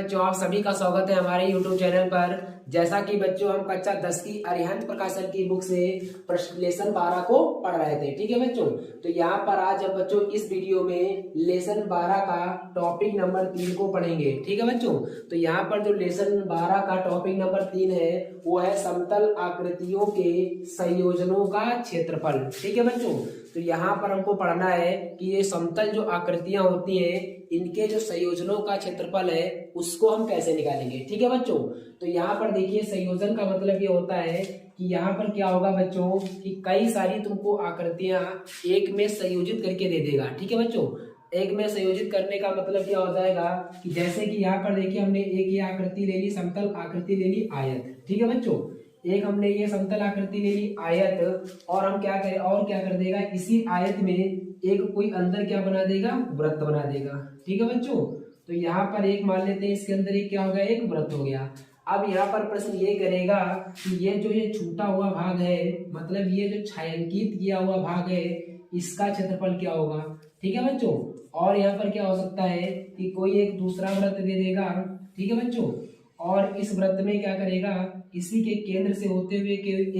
बच्चों, आप सभी का स्वागत है हमारे YouTube चैनल पर। जैसा कि बच्चों हम कक्षा 10 की अरिहंत प्रकाशन की बुक से प्रश्न लेसन 12 को पढ़ रहे थे। ठीक है बच्चों, तो यहाँ पर आज अब बच्चों इस वीडियो में लेसन 12 का टॉपिक नंबर 3 को पढ़ेंगे। ठीक है बच्चों, तो यहाँ पर जो लेसन 12 का टॉपिक नंबर 3 है वो है समतल आकृतियों के संयोजनों का क्षेत्रफल। ठीक है बच्चों, तो यहाँ पर हमको पढ़ना है कि ये समतल जो आकृतियां होती हैं इनके जो संयोजनों का क्षेत्रफल है उसको हम कैसे निकालेंगे। ठीक है बच्चों, तो यहाँ पर देखिए संयोजन का मतलब ये होता है कि यहाँ पर क्या होगा बच्चों कि कई सारी तुमको आकृतियां एक में संयोजित करके दे देगा। ठीक है बच्चों, एक में संयोजित करने का मतलब क्या हो जाएगा कि जैसे कि यहाँ पर देखिए हमने एक ये आकृति ले ली, समतल आकृति ले ली आयत। ठीक है बच्चों, एक हमने ये समतल आकृति ले ली आयत और हम क्या करें और क्या कर देगा इसी आयत में एक कोई अंदर क्या बना देगा, वृत्त बना देगा। ठीक है बच्चों, तो यहाँ पर एक मान लेते हैं इसके अंदर एक क्या हो गया, एक वृत्त हो गया। अब यहाँ पर प्रश्न ये करेगा कि ये जो ये छूटा हुआ भाग है मतलब ये जो छायांकित किया हुआ भाग है इसका क्षेत्रफल क्या होगा। ठीक है बच्चों, और यहाँ पर क्या हो सकता है कि कोई एक दूसरा वृत्त दे देगा। ठीक है बच्चों, और इस वृत्त में क्या करेगा इसी के केंद्र से होते हुए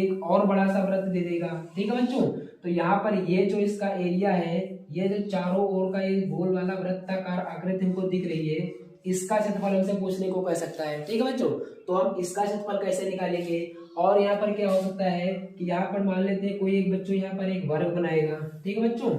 एक और बड़ा सा वृत्त दे देगा। ठीक है बच्चों, तो यहाँ पर ये जो इसका एरिया है ये जो चारों ओर का ये गोल वाला वृत्ताकार आकृति हमको दिख रही है इसका क्षेत्रफल हमसे पूछने को कह सकता है। ठीक है बच्चों, तो हम इसका क्षेत्रफल कैसे निकालेंगे। और यहाँ पर क्या हो सकता है कि यहाँ पर मान लेते हैं कोई एक बच्चों यहाँ पर एक वर्ग बनाएगा। ठीक है बच्चों,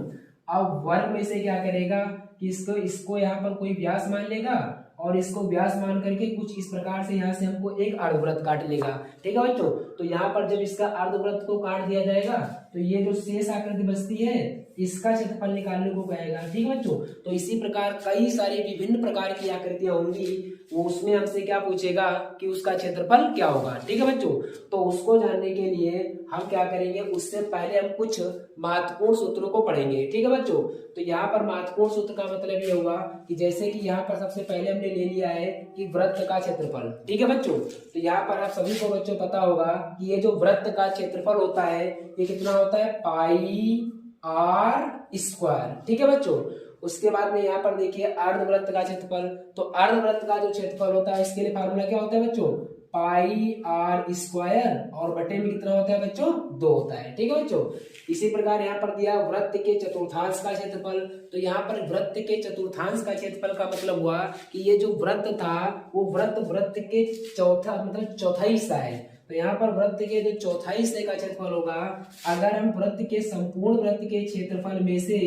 अब वर्ग में से क्या करेगा कि इसको यहाँ पर कोई व्यास मान लेगा और इसको व्यास मान करके कुछ इस प्रकार से यहाँ से हमको एक अर्धवृत्त काट लेगा। ठीक है बच्चों, तो यहाँ पर जब इसका अर्धवृत्त को काट दिया जाएगा तो ये जो शेष आकृति बचती है इसका क्षेत्रफल निकालने को कहेगा। ठीक है बच्चों, तो इसी प्रकार कई सारी विभिन्न प्रकार की आकृतियां होंगी वो उसमें हमसे क्या पूछेगा कि उसका क्षेत्रफल क्या होगा। ठीक है बच्चों, तो उसको जानने के लिए हम क्या करेंगे उससे पहले हम कुछ महत्वपूर्ण सूत्रों को पढ़ेंगे। ठीक है बच्चों, तो यहाँ पर महत्वपूर्ण सूत्र का मतलब ये होगा कि जैसे कि यहाँ पर सबसे पहले हमने ले लिया है कि वृत्त का क्षेत्रफल। ठीक है बच्चों, तो यहाँ पर आप सभी को बच्चों पता होगा कि ये जो वृत्त का क्षेत्रफल होता है ये कितना होता है पाई आर स्क्वायर। ठीक है बच्चों, उसके बाद में यहाँ पर देखिए अर्धवृत्त का क्षेत्रफल, तो अर्धवृत्त का जो क्षेत्रफल होता है इसके लिए फार्मूला क्या होता है बच्चों पाई आर स्क्वायर और बटे में कितना होता है बच्चों 2 होता है। ठीक है बच्चों, इसी प्रकार यहाँ पर दिया वृत्त के चतुर्थांश का क्षेत्रफल, तो यहाँ पर वृत्त के चतुर्थांश का क्षेत्रफल का मतलब हुआ कि ये जो वृत्त था वो वृत्त के चौथा मतलब चौथाई हिस्सा है। तो यहाँ पर वृत्त के जो चौथाई हिस्से का क्षेत्रफल होगा अगर हम वृत्त के संपूर्ण वृत्त के क्षेत्रफल में से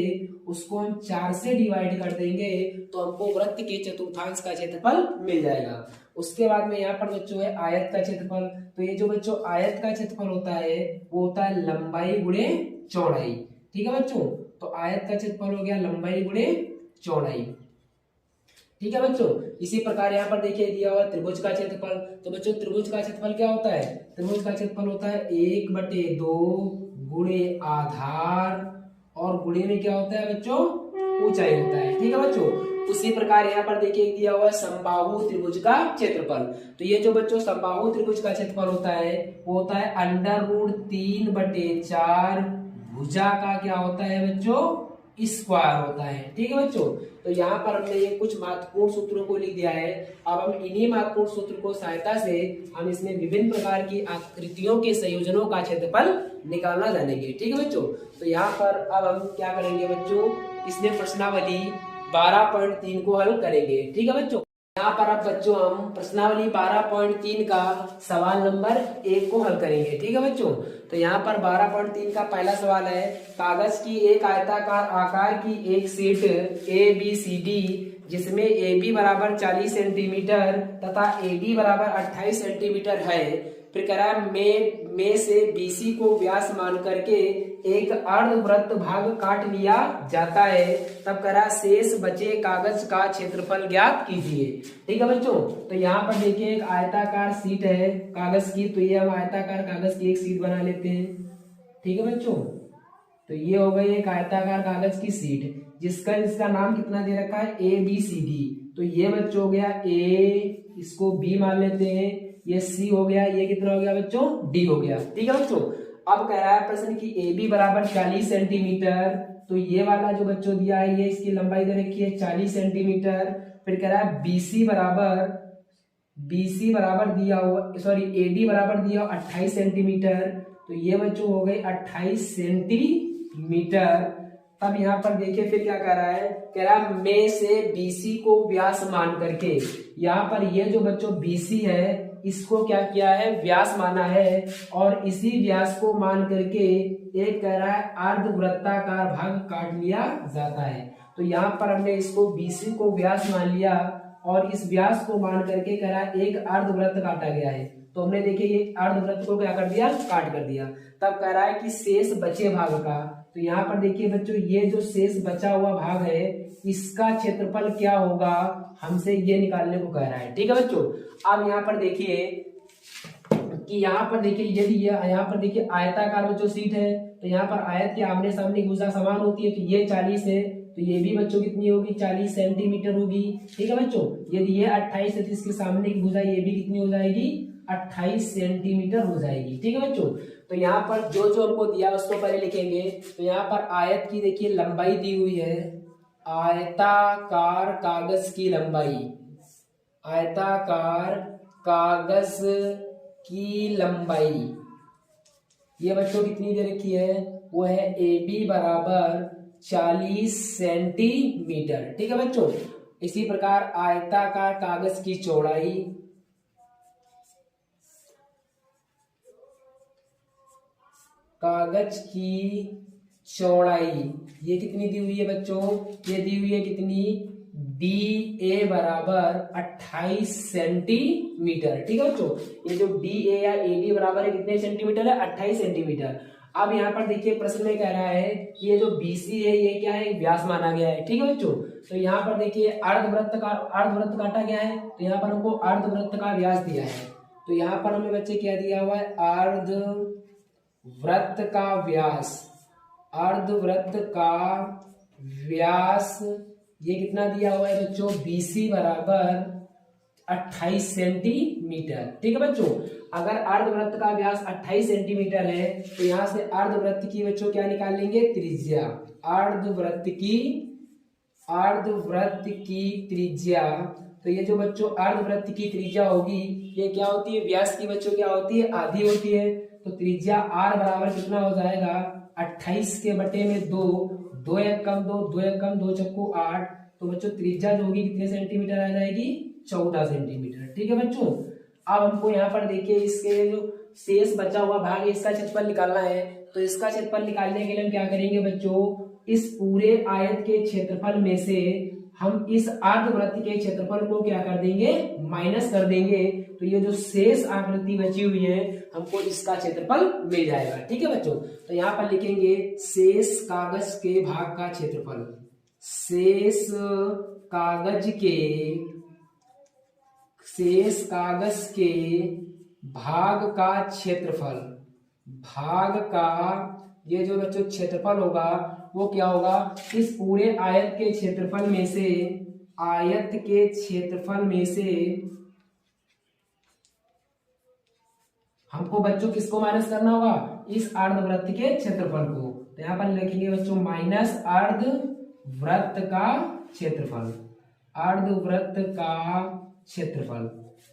उसको हम 4 से डिवाइड कर देंगे तो हमको वृत्त के चतुर्थांश का क्षेत्रफल मिल जाएगा। उसके बाद में यहाँ पर बच्चों है आयत का क्षेत्रफल, तो ये जो बच्चों आयत का क्षेत्रफल होता है वो होता है लंबाई गुणे चौड़ाई। ठीक है बच्चों, तो आयत का क्षेत्रफल हो गया लंबाई गुणे चौड़ाई। ठीक है बच्चों, इसी प्रकार यहाँ पर देखिए दिया हुआ त्रिभुज का क्षेत्रफल, तो बच्चों त्रिभुज का क्षेत्रफल क्या होता है, त्रिभुज का क्षेत्रफल होता है 1/2 गुणे आधार और गुणे में क्या होता है बच्चों ऊंचाई होता है। ठीक है बच्चों, उसी प्रकार यहाँ पर देखिए दिया हुआ समबाहु त्रिभुज का क्षेत्रफल, तो ये जो बच्चों समबाहु त्रिभुज का क्षेत्रफल होता है वो होता है √3/4 भुजा का क्या होता है बच्चों स्क्वायर होता है। ठीक है बच्चों, तो यहाँ पर हमने ये कुछ महत्वपूर्ण सूत्रों को लिख दिया है। अब हम इन्हीं महत्वपूर्ण सूत्र को सहायता से हम इसमें विभिन्न प्रकार की आकृतियों के संयोजनों का क्षेत्रफल निकालना जानेंगे। ठीक है बच्चों, तो यहाँ पर अब हम क्या करेंगे बच्चों इसमें प्रश्नावली 12.3 को हल करेंगे। ठीक है बच्चों, यहाँ पर अब बच्चों हम प्रश्नावली 12.3 का सवाल नंबर 1 को हल करेंगे। ठीक है बच्चों, तो यहाँ पर 12.3 का पहला सवाल है कागज की एक आयताकार आकार की एक शीट ABCD जिसमें AB बराबर 40 सेंटीमीटर तथा AD बराबर 28 सेंटीमीटर है, प्रक्रिया में से BC को व्यास मान करके एक अर्धवृत्त भाग काट लिया जाता है, तब करा शेष बचे कागज का क्षेत्रफल ज्ञात कीजिए। ठीक है बच्चों, तो यहाँ पर देखिए एक आयताकार शीट है कागज की, तो ये हम आयताकार कागज की एक शीट बना लेते हैं। ठीक है बच्चों, तो ये हो गई एक आयताकार कागज की शीट जिसका नाम कितना दे रखा है ABCD, तो ये बच्चों हो गया A, इसको B मान लेते हैं, ये C हो गया, ये कितना हो गया बच्चों D हो गया। ठीक है बच्चों, अब कह रहा है प्रश्न की AB बराबर 40 सेंटीमीटर, तो ये वाला जो बच्चों दिया है ये इसकी लंबाई दे रखी है 40 सेंटीमीटर। फिर कह रहा है BC बराबर BC बराबर दिया हुआ, सॉरी AD बराबर दिया हुआ 28 सेंटीमीटर, तो ये बच्चों हो गई 28 सेंटीमीटर। तब यहाँ पर देखिए फिर क्या कह रहा है, कह रहा है में से BC को व्यास मान करके, यहाँ पर ये जो बच्चों BC है इसको क्या किया है, व्यास माना है, और इसी व्यास को मान करके एक कह रहा है अर्धवृत्ताकार भाग काट लिया जाता है। तो यहाँ पर हमने इसको BC को व्यास मान लिया और इस व्यास को मान करके कह रहा है एक अर्धवृत्त काटा गया है, तो हमने देखिए ये अर्धवृत्त को क्या कर दिया, काट कर दिया। तब कह रहा है कि शेष बचे भाग का, तो यहाँ पर देखिए बच्चों ये जो शेष बचा हुआ भाग है इसका क्षेत्रफल क्या होगा, हमसे ये निकालने को कह रहा है। ठीक है बच्चों, अब यहाँ पर देखिए कि यहाँ पर देखिए यदि यहाँ पर देखिए आयताकार बच्चों सीट है, तो यहाँ पर आयत के आमने सामने की भुजा समान होती है, तो ये 40 है, तो ये भी बच्चों कितनी होगी, 40 सेंटीमीटर होगी। ठीक है बच्चों, यदि ये 28 है तो इसके सामने की भुजा ये भी कितनी हो जाएगी, 28 सेंटीमीटर हो जाएगी। ठीक है बच्चों, तो यहाँ पर जो जो हमको दिया उसको पहले लिखेंगे। तो यहाँ पर आयत की देखिए लंबाई दी हुई है, आयताकार कागज की लंबाई, आयताकार कागज की लंबाई ये बच्चों कितनी दे रखी है, वो है AB बराबर 40 सेंटीमीटर। ठीक है बच्चों, इसी प्रकार आयताकार कागज की चौड़ाई, कागज की चौड़ाई ये कितनी दी हुई है बच्चों, ये दी हुई है कितनी, DA बराबर 28 सेंटीमीटर। ठीक है बच्चों, ये जो DA या AD बराबर है कितने सेंटीमीटर है, 28 सेंटीमीटर। अब यहाँ पर देखिए प्रश्न में कह रहा है कि ये जो BC है ये क्या है, व्यास माना गया है। ठीक है बच्चों, तो यहाँ पर देखिए अर्धवृत्त काटा गया है, तो यहाँ पर हमको अर्धवृत्त का व्यास दिया है, तो यहाँ पर हमें बच्चे क्या दिया हुआ है, अर्धवृत्त का व्यास, अर्धवृत्त का व्यास ये कितना दिया हुआ है बच्चों, BC बराबर 28 सेंटीमीटर। ठीक है बच्चों, अगर अर्धवृत्त का व्यास 28 सेंटीमीटर है तो यहां से अर्धवृत्त की बच्चों क्या निकाल लेंगे, त्रिज्या, अर्धवृत्त की त्रिज्या। तो ये जो बच्चों अर्धवृत्त की त्रिज्या होगी ये क्या होती है, व्यास की बच्चों क्या होती है, आधी होती है, तो त्रिज्या R बराबर कितना हो जाएगा, 28 के बटे में 2, 2 एक कम 2, 2 एक कम 2 चक्कू 8, तो बच्चों त्रिज्या जो होगी कितने सेंटीमीटर आ जाएगी, 14 सेंटीमीटर। ठीक है बच्चों, अब हमको यहाँ पर देखिए इसके जो शेष बचा हुआ भाग है इसका क्षेत्रफल निकालना है, तो इसका क्षेत्रफल निकालने के लिए हम क्या करेंगे बच्चों, इस पूरे आयत के क्षेत्रफल में से हम इस अर्धवृत्त के क्षेत्रफल को क्या कर देंगे, माइनस कर देंगे, तो ये जो शेष आकृति बची हुई है हमको इसका क्षेत्रफल मिल जाएगा। ठीक है बच्चों, तो यहाँ पर लिखेंगे शेष कागज के भाग का क्षेत्रफल, शेष कागज के भाग का क्षेत्रफल, भाग का ये जो बच्चों क्षेत्रफल होगा वो क्या होगा, इस पूरे आयत के क्षेत्रफल में से, आयत के क्षेत्रफल में से हमको बच्चों किसको माइनस करना होगा, इस अर्धवृत्त के क्षेत्रफल को। तो यहाँ पर लिखेंगे बच्चों माइनस अर्धवृत्त का क्षेत्रफल, अर्धवृत्त का क्षेत्रफल।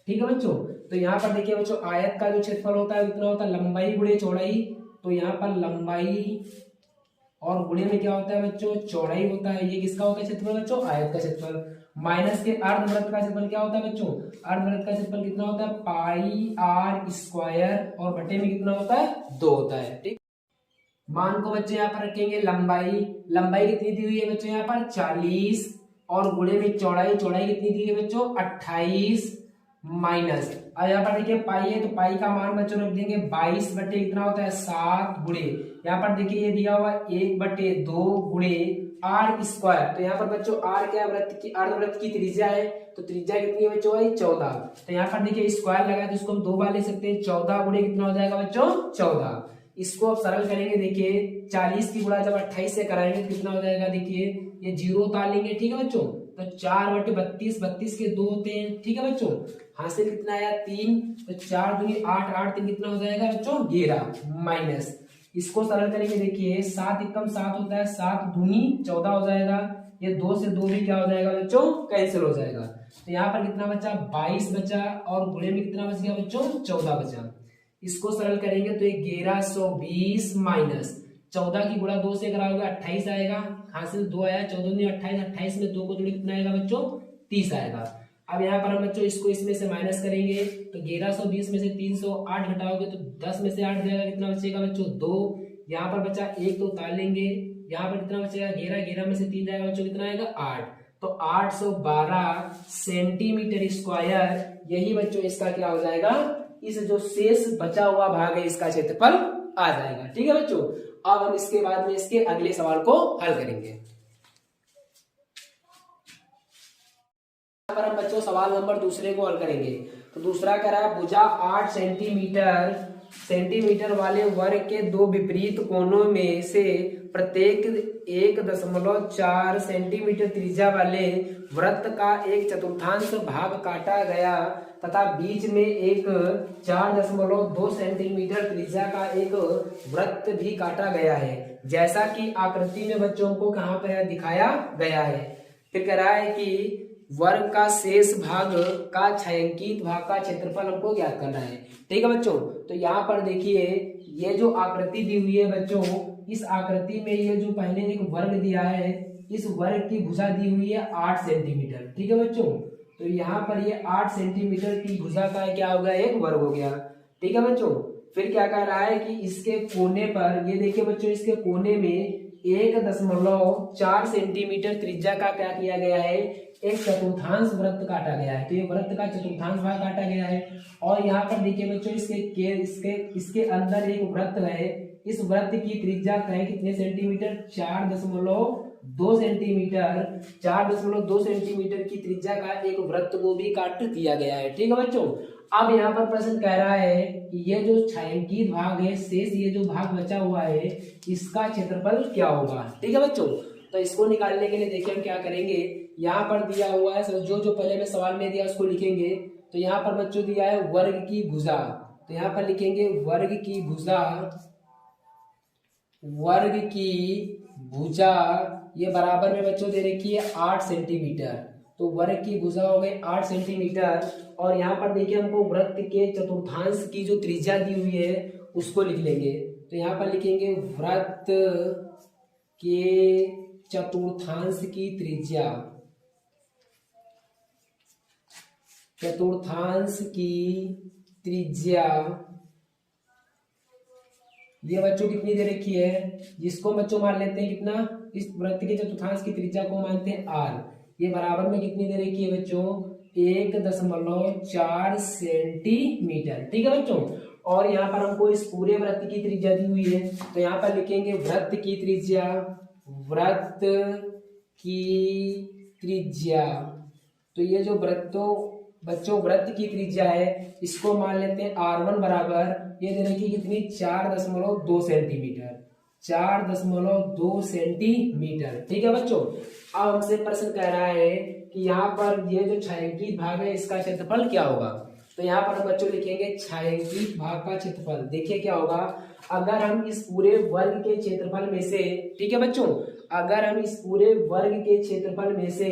ठीक है बच्चों, तो यहाँ पर देखिए बच्चों आयत का जो क्षेत्रफल होता है कितना होता है, लंबाई गुणे चौड़ाई, तो यहाँ पर लंबाई और गुणे में क्या होता है बच्चों, चौड़ाई होता है। ये किसका होता है क्षेत्रफल बच्चों, आयत का क्षेत्रफल, माइनस के अर्धवृत्त का क्षेत्रफल क्या होता है बच्चों, अर्धवृत्त का क्षेत्रफल कितना होता है, पाई r स्क्वायर, और बटे में कितना होता है, 2 होता है। ठीक, मान को बच्चे यहाँ पर रखेंगे लंबाई, लंबाई कितनी दी हुई है बच्चों यहाँ पर 40, और गुणे में चौड़ाई, चौड़ाई कितनी दी है बच्चों 28, माइनस, और यहाँ पर देखिए पाई है तो पाई का मान बच्चों रख देंगे 22 बटे कितना होता है 7, गुणे यहाँ पर देखिए ये दिया हुआ 1/2 गुणे r स्क्वायर, तो यहाँ पर बच्चों r क्या अर्धवृत्त की त्रिज्या है, तो त्रिज्या कितनी है बच्चों 14, तो यहाँ पर देखिए स्क्वायर लगा तो इसको हम 2 बार ले सकते हैं, 14 गुणे कितना हो जाएगा बच्चों 14। इसको आप सरल करेंगे, देखिए 40 की गुणा जब 28 से कराएंगे तो कितना हो जाएगा, देखिए ये 0 उतार लेंगे। ठीक है बच्चों, तो 4/32, 32 के 2 होते हैं। ठीक है बच्चों, हासिल कितना आया 3, तो 4 दूनी 8, 8 3 कितना हो जाएगा बच्चों 11, माइनस, इसको सरल करेंगे देखिए 7 एकम 7 होता है, 7 दूनी 14 हो जाएगा, ये 2 से 2 भी क्या हो जाएगा बच्चों, कैंसिल हो जाएगा। तो यहाँ पर कितना बचा, 22 बचा, और गुणे में कितना बच गया बच्चों, 14 बचा। इसको सरल करेंगे तो 1120 माइनस 14 की गुणा 2 से कराओगे 28 आएगा, हासिल 2 आया, 14 में 28, 28 में 2 को जोड़े कितना आएगा बच्चों, 30 आएगा। अब यहाँ पर हम बच्चों इसको इसमें से माइनस करेंगे तो 1120 में से 308 घटाओगे तो 10 में से 8 जाएगा, कितना बचेगा बच्चों, 2। यहाँ पर बचा 1 तो उतार लेंगे, यहाँ पर कितना बचेगा 11, 11 में से 3 जाएगा बच्चों, कितना आएगा 8। तो 812 सेंटीमीटर स्क्वायर, यही बच्चों इसका क्या हो जाएगा, इस जो शेष बचा हुआ भाग है इसका क्षेत्रफल आ जाएगा। ठीक है बच्चों, अब हम इसके बाद में इसके अगले सवाल को हल करेंगे। यहाँ पर हम बच्चों सवाल नंबर दूसरे को हल करेंगे। तो दूसरा कह रहा है भुजा 8 सेंटीमीटर वाले वर्ग के दो विपरीत कोनों में से प्रत्येक 1.4 सेंटीमीटर त्रिज्या वाले वृत्त का एक चतुर्थांश भाग काटा गया तथा बीच में एक 4.2 सेंटीमीटर त्रिज्या का एक वृत्त भी काटा गया है, जैसा कि आकृति में बच्चों को कहाँ पर दिखाया गया है। फिर कह रहा है कि वर्ग का शेष भाग का छायांकित भाग का क्षेत्रफल हमको ज्ञात करना है। ठीक है बच्चों, तो यहाँ पर देखिए ये जो आकृति दी हुई है बच्चों, इस आकृति में ये जो पहले एक वर्ग दिया है, इस वर्ग की भुजा दी हुई है 8 सेंटीमीटर। ठीक है बच्चों, तो यहाँ पर ये 8 सेंटीमीटर की भुजा का क्या हो गया, एक वर्ग हो गया। ठीक है बच्चों, फिर क्या कह रहा है कि इसके कोने पर, ये देखिए बच्चों, इसके कोने में 1.4 सेंटीमीटर त्रिज्या का क्या किया गया है, एक चतुर्थांश वृत्त काटा गया है। तो ये वृत्त का चतुर्थांश भाग काटा गया है। और यहाँ पर देखिए बच्चों इसके अंदर एक वृत्त है, इस वृत्त की त्रिज्या है कितने सेंटीमीटर, 4.2 सेंटीमीटर। 4.2 सेंटीमीटर की त्रिज्या का एक वृत्त को भी काट दिया गया है। ठीक है बच्चों, अब यहाँ पर प्रश्न कह रहा है कि ये जो छायांकित भाग है, शेष ये जो भाग बचा हुआ है, इसका क्षेत्रफल क्या होगा। ठीक है बच्चों, तो इसको निकालने के लिए देखिए हम क्या करेंगे, यहाँ पर दिया हुआ है जो पहले में सवाल में दिया उसको लिखेंगे। तो यहाँ पर बच्चों दिया है वर्ग की भुजा, तो यहाँ पर लिखेंगे वर्ग की भुजा, वर्ग की भुजा ये बराबर में बच्चों दे रखी है 8 सेंटीमीटर। तो वर्ग की भुजा हो गई 8 सेंटीमीटर। और यहाँ पर देखिए हमको वृत्त के चतुर्थांश की जो त्रिज्या दी हुई है उसको लिख लेंगे। तो यहाँ पर लिखेंगे वृत्त के चतुर्थांश की त्रिज्या, चतुर्थांश की त्रिज्या ये बच्चों कितनी दे रखी है, जिसको बच्चों मान लेते हैं कितना, इस वृत्त के चतुर्थांश की त्रिज्या को मानते हैं r। ये बराबर में कितनी दे रखी है बच्चों, 1.4 सेंटीमीटर। ठीक है बच्चों, और यहाँ पर हमको इस पूरे वृत्त की त्रिज्या दी हुई है। तो यहाँ पर लिखेंगे वृत्त की त्रिज्या, वृत्त की त्रिज्या। तो ये जो बच्चों वृत्त की त्रिज्या है इसको मान लेते हैं r1 बराबर, ये दे रखी कितनी, 4.2 सेंटीमीटर, 4.2 सेंटीमीटर। ठीक है बच्चों, अब हमसे प्रश्न कह रहा है कि यहाँ पर ये जो छायांकित भाग है इसका क्षेत्रफल क्या होगा। तो यहाँ पर हम बच्चों लिखेंगे छायांकित भाग का क्षेत्रफल। देखिए क्या होगा, अगर हम इस पूरे वर्ग के क्षेत्रफल में से, ठीक है बच्चों, अगर हम इस पूरे वर्ग के क्षेत्रफल में से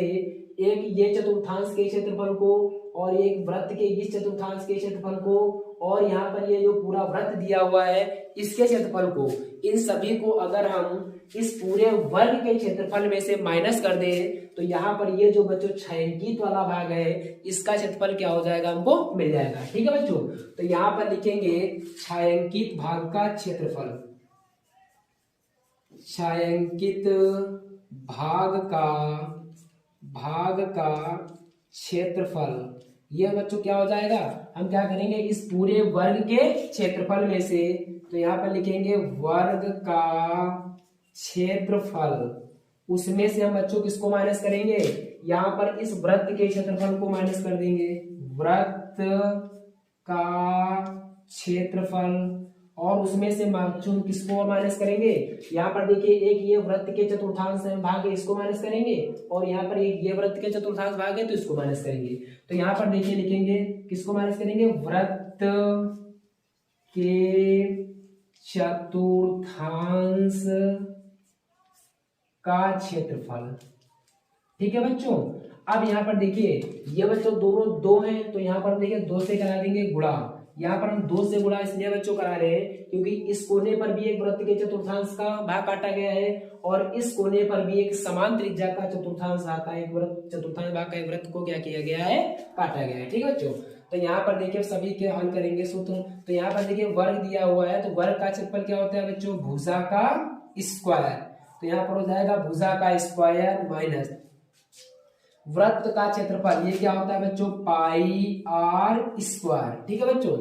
एक ये चतुर्थांश के क्षेत्रफल को और एक वृत्त के इस चतुर्थांश के क्षेत्रफल को और यहाँ पर ये जो पूरा वृत्त दिया हुआ है इसके क्षेत्रफल को, इन सभी को अगर हम इस पूरे वर्ग के क्षेत्रफल में से माइनस कर दें तो यहाँ पर ये जो बच्चों छायांकित वाला भाग है इसका क्षेत्रफल क्या हो जाएगा, हमको मिल जाएगा। ठीक है बच्चों, तो यहाँ पर लिखेंगे छायांकित भाग का क्षेत्रफल, छायांकित भाग का क्षेत्रफल। ये बच्चों क्या हो जाएगा, हम क्या करेंगे, इस पूरे वर्ग के क्षेत्रफल में से, तो यहाँ पर लिखेंगे वर्ग का क्षेत्रफल, उसमें से हम बच्चों किसको माइनस करेंगे, यहाँ पर इस वृत्त के क्षेत्रफल को माइनस कर देंगे, वृत्त का क्षेत्रफल, और उसमें से बच्चों किसको माइनस करेंगे, यहाँ पर देखिए एक ये वृत्त के चतुर्थांश भाग है इसको माइनस करेंगे, और यहाँ पर एक ये वृत्त के चतुर्थांश भाग है तो इसको माइनस करेंगे। तो यहाँ पर देखिए लिखेंगे किसको माइनस करेंगे, वृत्त के चतुर्थांश का क्षेत्रफल, ठीक है बच्चों। अब यहाँ पर देखिए ये बच्चों दोनों दो हैं, तो यहाँ पर देखिए दो से करा देंगे गुणा। यहाँ पर हम दो से गुणा इसलिए बच्चों करा रहे हैं क्योंकि इस कोने पर भी एक वृत्त के चतुर्थांश का भाग काटा गया है और इस कोने पर भी एक समान त्रिज्या का चतुर्थांश भाग का एक वृत्त, चतुर्थांश भाग का एक वृत्त को क्या किया गया है, काटा गया है। ठीक है बच्चों। तो यहाँ पर देखिए सभी के हल करेंगे सूत्र। तो यहाँ पर देखिए वर्ग दिया हुआ है, तो वर्ग का क्षेत्रफल क्या होता है बच्चों, भुजा का स्क्वायर। तो यहाँ पर हो जाएगा भुजा का स्क्वायर माइनस वृत्त का क्षेत्रफल, ये क्या होता है बच्चों, पाई आर स्क्वायर। ठीक है बच्चों।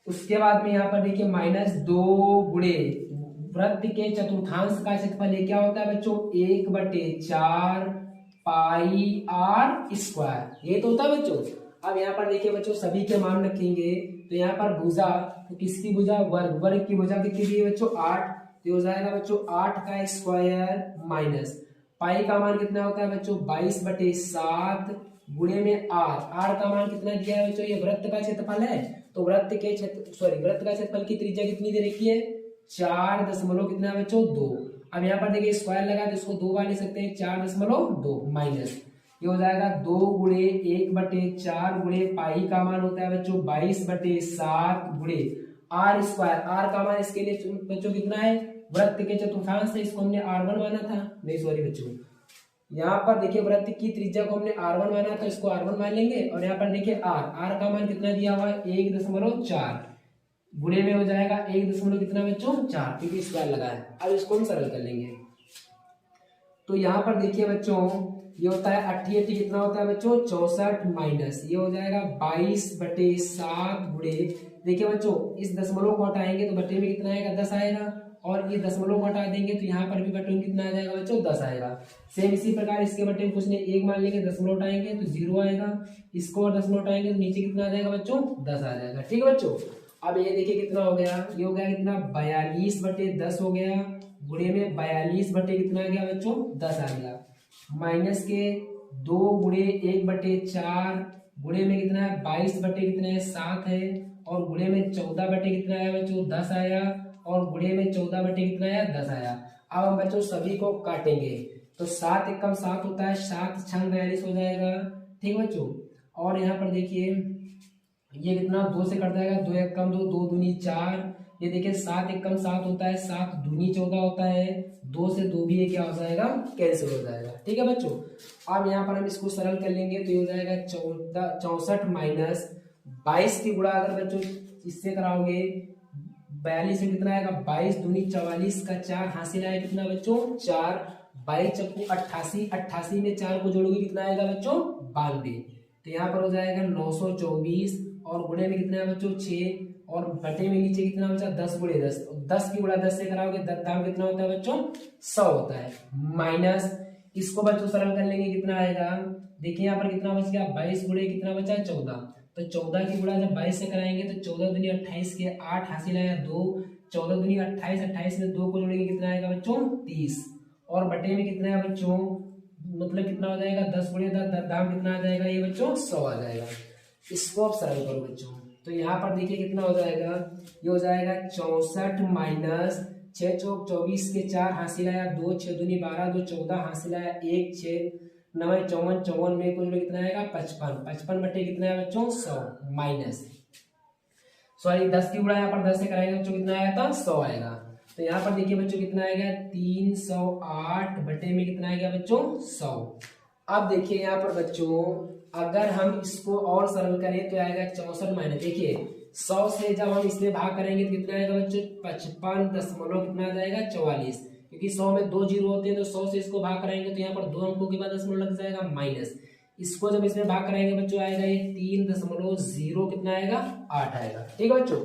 उसके बाद में यहाँ पर देखिए माइनस 2 गुणे वृत्त के चतुर्थांश का क्षेत्रफल, ये क्या होता है बच्चों, 1/4 पाई आर स्क्वायर, ये तो होता है बच्चों। अब यहाँ पर देखिए बच्चों सभी के मान रखेंगे। तो यहाँ पर भुजा, तो किसकी भुजा, वर्ग, वर्ग की भुजा कितनी दी है बच्चों, 8। तो हो जाएगा बच्चों 8 का स्क्वायर माइनस पाई का मान कितना होता है बच्चों, 22/7 गुणे में आर। आर का मान कितना दिया है बच्चों, ये वृत्त का क्षेत्रफल है, तो वृत्त के वृत्त का क्षेत्रफल की त्रिज्या कितनी दे रखी है, 4 दशमलव कितना है बच्चों, 2। अब यहाँ पर देखिए स्क्वायर लगा तो इसको 2 बार ले सकते हैं, 4.2 माइनस ये हो जाएगा 2 गुणे 1/4 गुणे पाई का मान होता है बच्चों 22/7 गुणे आर स्क्वायर। आर का मान इसके लिए बच्चों कितना है, वृत्त के चतुर्थांश है, इसको हमने R1 माना था, नहीं सॉरी बच्चों, यहाँ पर देखिए वृत्त की त्रिज्या को हमने R1 माना था, इसको R1 मान लेंगे। और यहाँ पर देखिए R का मान कितना दिया हुआ है, 1.4 गुणे में हो जाएगा 1 कितना बच्चों, 4, क्योंकि स्क्वायर लगा है। अब इसको हम सरल कर लेंगे। तो यहाँ पर देखिए बच्चों ये होता है 88 कितना होता है बच्चों, 64 माइनस ये हो जाएगा 22/7 गुणे, देखिए बच्चों इस दशमलव को हटाएंगे तो बटे में कितना आएगा, 10 आएगा, और ये दशमलव को हटा देंगे तो यहाँ पर भी बटे में कितना आ जाएगा बच्चों, 10 आएगा। सेम इसी प्रकार इसके बटे में कुछ ने 1 मान लेंगे, दशमलव उठाएंगे तो 0 आएगा, इसको और दशमलव उठाएंगे तो नीचे कितना आ जाएगा बच्चों, 10 आ जाएगा। ठीक है बच्चों। अब ये देखिए कितना हो गया, ये हो गया कितना, 42/10 हो गया, गुणे में 42 कितना आ गया बच्चों, 10 आ गया, माइनस के 2 गुणे 1/4 गुणे में कितना है, 22 कितना है, 7 है, और गुणे में 14 कितना है बच्चों, 10 आया, और गुणे में 14 कितना आया, 10 आया। अब हम बच्चों सभी को काटेंगे, तो 7 एकम 7 होता है, 7 6 42 हो जाएगा। ठीक है बच्चों। और यहाँ पर देखिए ये कितना, 2 से कट जाएगा, 2 एकम 2, 2 दूनी 4, ये देखिए 7 एकम 7 होता है, 7 दूनी 14 होता है, 2 से 2 भी ये क्या हो जाएगा, कैंसिल हो जाएगा। ठीक है बच्चों। अब यहाँ पर हम इसको सरल कर लेंगे तो ये हो जाएगा 64 माइनस 22 की गुणा अगर बच्चों इससे कराओगे 42 से कितना आएगा, 22 दूनी 44 का 4 हासिल आएगा कितना बच्चों, 4, 22 चक्कू 88, 88 में 4 को जोड़ोगे कितना आएगा बच्चों, 92। तो यहाँ पर हो जाएगा 924, और गुणे में कितना है बच्चों, 6, और बटे में नीचे कितना बचा, 10 गुणे 10, 10 की गुणा 10 से कराओगे दाम कितना होता है बच्चों, 100 होता है, माइनस इसको बच्चों सरल कर लेंगे कितना आएगा, देखिए यहाँ पर कितना बच गया, 22 गुणे कितना बचा है, 14। तो 14 की गुणा जब 22 से कराएंगे तो 14 दूनी 28 के 8 हासिल आया 2, 14 दूनी 28, 28 में 2 को जोड़ेंगे कितना आएगा बच्चों, 30, और बटे में कितना है बच्चों, मतलब कितना हो जाएगा, 10 गुणे 10, दाम कितना आ जाएगा ये बच्चों, 100 आ जाएगा। इसको आप सरल करो बच्चों, तो यहाँ पर देखिए कितना हो जाएगा, ये हो जाएगा 64 माइनस 6 चौक 24 के 4 हासिल आया 2, 6 दूनी 12, 2 14 हासिल आया 1, 6 9 54, 54 में कुछ कितना आएगा 55, 55 बटे कितना है बच्चों 100 माइनस सॉरी 10 की गुणा यहाँ पर 10 से कराएंगे बच्चों कितना आया था 100 आएगा। तो यहाँ पर देखिए बच्चों कितना आएगा 308 बटे में कितना आएगा बच्चों 100। अब देखिए यहाँ पर बच्चों अगर हम इसको और सरल करें तो आएगा 64 माइनस, देखिए 100 से जब हम इसमें भाग करेंगे तो कितना आएगा बच्चों 55 दशमलव कितना आ जाएगा 44, क्योंकि 100 में 2 जीरो होते हैं तो 100 से इसको भाग कराएंगे तो यहाँ पर 2 अंकों के बाद दशमलव लग जाएगा माइनस, इसको जब इसमें भाग कराएंगे बच्चों आएगा ये 3.0 कितना आएगा 8 आएगा। ठीक है बच्चों।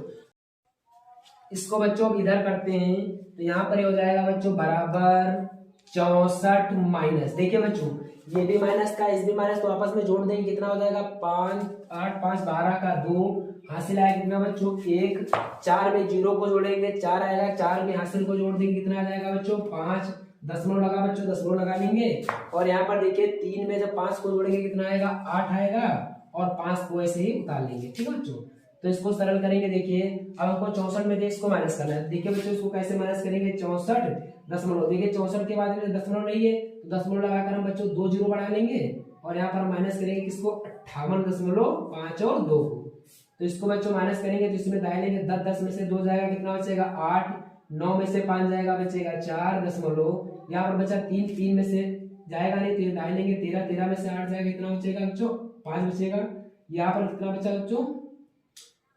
इसको बच्चों अब इधर करते हैं तो यहाँ पर हो जाएगा बच्चों बराबर 64 माइनस, देखिए बच्चों ये भी माइनस का इस भी माइनस तो आपस में जोड़ देंगे कितना हो जाएगा 5 8 5 12 का 2 हासिल आएगा कितना बच्चों 1, 4 में 0 को जोड़ेंगे 4 आएगा, 4 में हासिल को जोड़ देंगे कितना आ जाएगा बच्चों 5, दशमलव लगा बच्चों दशमलव लगा लेंगे, और यहाँ पर देखिए 3 में जब 5 को जोड़ेंगे कितना आएगा 8 आएगा, और 5 को ऐसे ही उतार लेंगे। ठीक है बच्चों। तो इसको सरल करेंगे, देखिए अब हमको 64 में इसको माइनस करना है, देखिए बच्चों इसको कैसे माइनस करेंगे 64 दशमलव, देखिए 64 के बाद में दशमलव नहीं है तो दशमलव लगाकर हम बच्चों 2 जीरो बढ़ा लेंगे और यहाँ पर माइनस करेंगे किसको 58.5 और 2 को। तो इसको बच्चों माइनस करेंगे तो इसमें दाएं लेंगे 10, 10 में से 2 जाएगा कितना बचेगा 8, 9 में से 5 जाएगा बचेगा 4 दशमलव, यहाँ पर बचा 3, 3 में से जाएगा नहीं तो ये दाएं लेंगे 13, 13 में से 8 जाएगा कितना बचेगा बच्चों 5 बचेगा। यहाँ पर कितना बचा बच्चों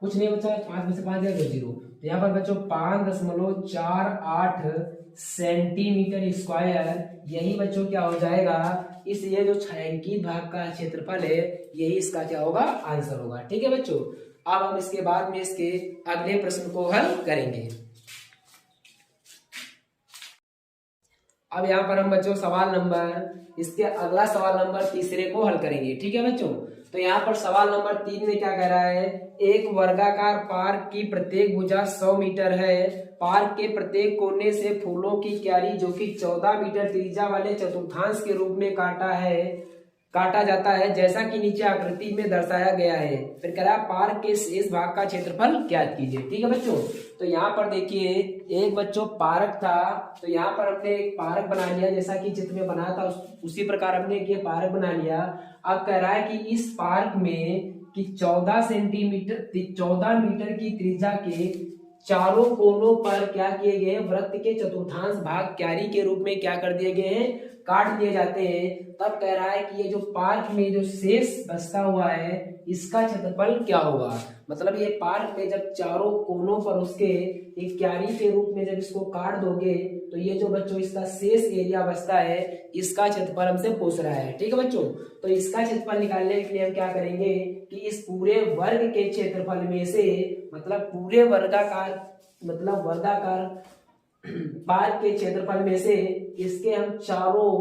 कुछ नहीं बचा, 5 में से 5 जाएगा 0। तो यहाँ पर बच्चों 5.48 सेंटीमीटर स्क्वायर, यही बच्चों क्या हो जाएगा इस ये जो छायांकित भाग का क्षेत्रफल है यही इसका क्या होगा आंसर होगा। ठीक है बच्चों, अब हम इसके बाद में इसके अगले प्रश्न को हल करेंगे। अब यहाँ पर हम बच्चों सवाल नंबर इसके अगला सवाल नंबर तीसरे को हल करेंगे। ठीक है बच्चों, तो यहाँ पर सवाल नंबर 3 में क्या कह रहा है, एक वर्गाकार पार्क की प्रत्येक भुजा 100 मीटर है, पार्क के प्रत्येक कोने से फूलों की क्यारी जो कि 14 मीटर त्रिज्या वाले चतुर्थांश के रूप में काटा जाता है जैसा कि नीचे आकृति में दर्शाया गया है। फिर कह रहा है पार्क के शेष भाग का क्षेत्रफल ज्ञात कीजिए। ठीक है बच्चों, तो यहाँ पर देखिए एक बच्चों पार्क था, तो यहाँ पर हमने एक पार्क बना लिया जैसा कि चित्र में बनाया था उसी प्रकार हमने एक पार्क बना लिया। अब कह रहा है कि इस पार्क में कि 14 मीटर की त्रिज्या के चारों कोनों पर क्या किए गए हैं, वृत्त के चतुर्थांश भाग क्यारी के रूप में क्या कर दिए गए हैं, काट दिए जाते हैं। तब कह रहा है कि ये जो पार्क में जो शेष बचता हुआ है इसका क्षेत्रफल क्या होगा। मतलब ये पार्क में जब चारों कोनों पर उसके एक क्यारी के रूप में जब इसको काट दोगे तो ये जो बच्चों इसका शेष एरिया बचता है इसका क्षेत्रफल हमसे पूछ रहा है। ठीक है बच्चों, तो इसका क्षेत्रफल निकालने के लिए हम क्या करेंगे कि इस पूरे वर्ग के क्षेत्रफल में से मतलब पूरे वर्गाकार पार्क के क्षेत्रफल में से इसके हम चारों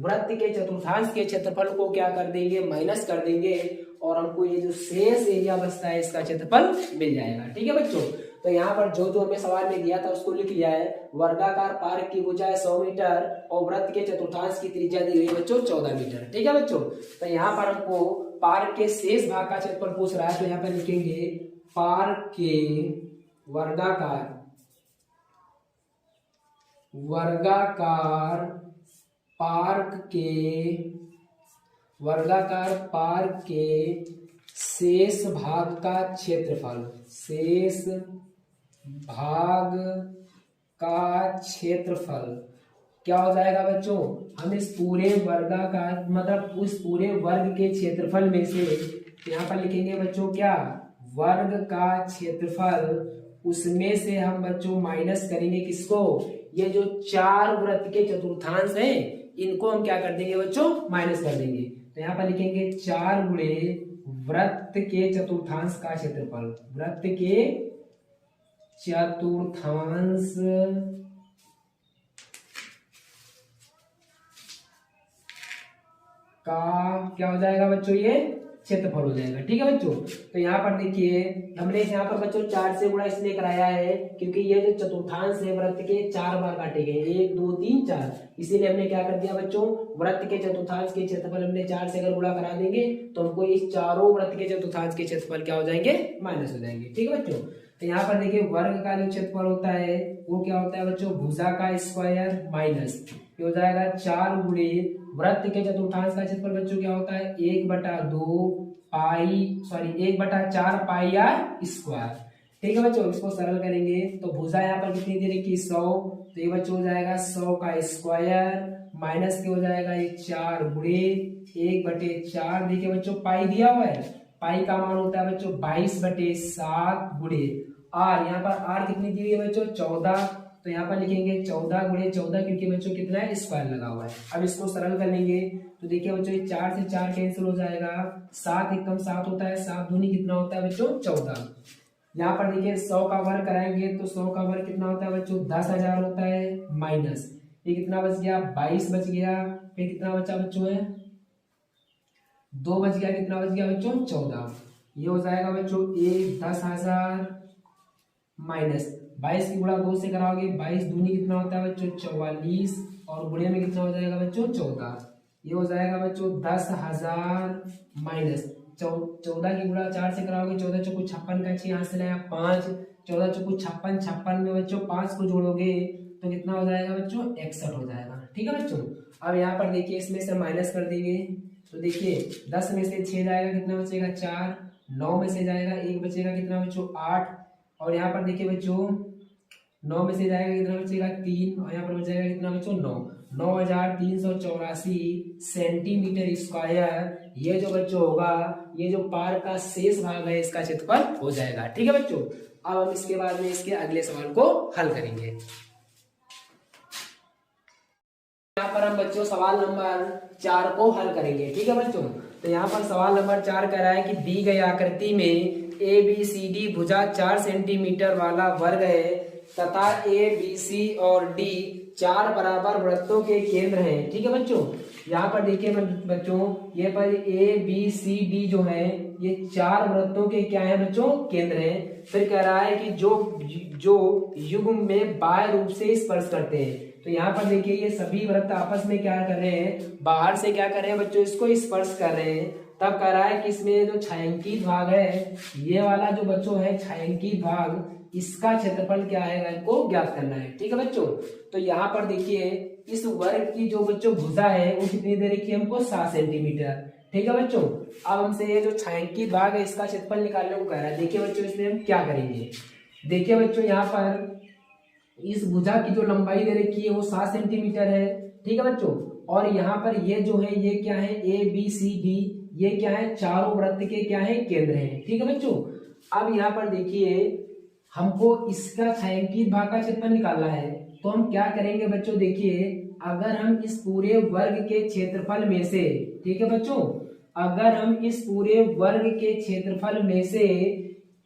वृत्त के चतुर्थांश के क्षेत्रफल को क्या कर देंगे, माइनस कर देंगे और हमको ये जो शेष एरिया बचता है इसका क्षेत्रफल मिल जाएगा। ठीक है बच्चों, तो यहाँ पर जो जो हमें सवाल में दिया था उसको लिख लिया है। वर्गाकार पार्क की भुजा 100 मीटर और वृत्त के चतुर्थांश की त्रिज्या दी गई बच्चों 14 मीटर। ठीक है बच्चों, तो यहाँ पर हमको पार्क के शेष भाग का क्षेत्रफल पूछ रहा है, तो यहाँ पर लिखेंगे पार्क के वर्गाकार पार्क के शेष भाग का क्षेत्रफल क्या हो जाएगा बच्चों, हम इस पूरे वर्गाकार मतलब उस पूरे वर्ग के क्षेत्रफल में से यहाँ पर लिखेंगे बच्चों क्या, वर्ग का क्षेत्रफल, उसमें से हम बच्चों माइनस करेंगे किसको, ये जो 4 वृत्त के चतुर्थांश हैं इनको हम क्या कर देंगे बच्चों, माइनस कर देंगे। तो यहाँ पर लिखेंगे 4 गुणे वृत्त के चतुर्थांश का क्षेत्रफल, वृत्त के चतुर्थांश का क्या हो जाएगा बच्चों, ये क्षेत्रफल हो जाएगा। ठीक है बच्चों, तो यहाँ पर देखिए हमने यहाँ पर बच्चों 4 से गुणा इसलिए कराया है क्योंकि ये जो चतुर्थांश है वृत्त के 4 बार काटे गए, 1 2 3 4, इसीलिए हमने क्या कर दिया बच्चों, वृत्त के चतुर्थांश के क्षेत्रफल हमने 4 से अगर गुणा करा देंगे तो हमको इस चारों वृत्त के चतुर्थांश के क्षेत्रफल क्या हो जाएंगे, माइनस हो जाएंगे। ठीक है बच्चों, तो यहाँ पर देखिए वर्ग का जो क्षेत्रफल होता है वो क्या होता है बच्चों, भुजा का स्क्वायर माइनस हो जाएगा 4 गुणे वृत्त के चतुर्थांश का क्षेत्रफल बच्चों क्या होता है 1/4 पाई आर स्क्वायर। ठीक है बच्चों, इसको सरल करेंगे तो भुजा यहाँ पर कितनी दे रखी 100, तो ये बच्चों हो जाएगा 100 का स्क्वायर माइनस के हो जाएगा ये 4 गुणे 1/4। देखिए बच्चों पाई दिया हुआ है, पाई का मान होता है बच्चों 22/7 गुणे आर, यहाँ पर आर कितनी दी हुई है बच्चों 14, तो यहाँ पर लिखेंगे 14 गुणे 14 क्योंकि बच्चों कितना है, स्क्वायर लगा हुआ है। अब इसको सरल कर लेंगे तो देखिए बच्चों 4 से 4 कैंसिल हो जाएगा, 7 एकम 7 होता है, 7 दूनी कितना होता है बच्चों 14। यहाँ पर देखिए 100 का वर्ग कराएंगे तो 100 का वर्ग कितना होता है बच्चों 10,000 होता है, माइनस ये कितना बच गया 22 बच गया, फिर कितना बचा बच्चों है 2 बच गया, कितना बच गया बच्चों 14। ये हो जाएगा बच्चों 10,000 माइनस 22 की गुणा 2 से कराओगे, 22 दूनी कितना होता है बच्चों 44 और गुणे में कितना हो जाएगा बच्चों 14। ये हो जाएगा बच्चों 10,000 माइनस 14 की गुणा 4 से कराओगे, 14 चौको 56 का 6 यहाँ से लाया 5, 14 चौको 56 में बच्चों 5 को जोड़ोगे तो कितना हो जाएगा बच्चों 61 हो जाएगा। ठीक है बच्चों, अब यहाँ पर देखिए इसमें से माइनस कर देंगे तो देखिए 10 में से 6 जाएगा, कितना बचेगा 4, 9 में से जाएगा 1 बचेगा, कितना बच्चों 8, और यहाँ पर देखिए बच्चों 9 में से जाएगा कितना बचेगा 3, और यहाँ पर बचेगा कितना बच्चों 9, 9384 सेंटीमीटर स्क्वायर। ये जो बच्चों होगा, ये जो पार्क का शेष भाग है इसका क्षेत्रफल हो जाएगा। ठीक है बच्चों, अब हम इसके बाद में इसके अगले सवाल को हल करेंगे। यहाँ पर हम बच्चों सवाल नंबर 4 को हल करेंगे। ठीक है बच्चों, तो यहाँ पर सवाल नंबर 4 कह रहा है कि दी गई आकृति में ABCD भुजा 4 सेंटीमीटर वाला वर्ग है तथा ABC और D 4 बराबर वृत्तों के केंद्र हैं। ठीक है बच्चों, यहाँ पर देखिए बच्चों, ये पर ABCD जो है ये 4 वृत्तों के क्या है बच्चों, केंद्र हैं। फिर कह रहा है कि जो युग्म में बाह्य रूप से स्पर्श करते हैं। तो यहाँ पर देखिए ये सभी वृत्त आपस में क्या कर रहे हैं, बाहर से क्या कर रहे हैं बच्चों, इसको स्पर्श कर रहे हैं। तब कह रहा है कि इसमें जो छायांकित भाग है, ये वाला जो बच्चों है छायांकित भाग, इसका क्षेत्रफल क्या है इनको ज्ञात करना है। ठीक है बच्चों, तो यहाँ पर देखिए इस वर्ग की जो बच्चों भुजा है वो कितनी दे रखी है हमको 7 सेंटीमीटर। ठीक है बच्चों, अब हमसे ये जो छायांकित भाग है इसका क्षेत्रफल निकालने को कह रहा है। देखिए बच्चों इसमें हम क्या करेंगे, देखिए बच्चों यहाँ पर इस भुजा की जो लंबाई दे रखी है वो 7 सेंटीमीटर है। ठीक है बच्चों, और यहाँ पर ये जो है ये क्या है ABCD, ये क्या है चारों वृत्त के क्या है केंद्र हैं। ठीक है बच्चों, अब यहाँ पर देखिए हमको इसका छायांकित भाग का क्षेत्रफल निकालना है। तो हम क्या करेंगे बच्चों, देखिए अगर हम इस पूरे वर्ग के क्षेत्रफल में से, ठीक है बच्चों, अगर हम इस पूरे वर्ग के क्षेत्रफल में से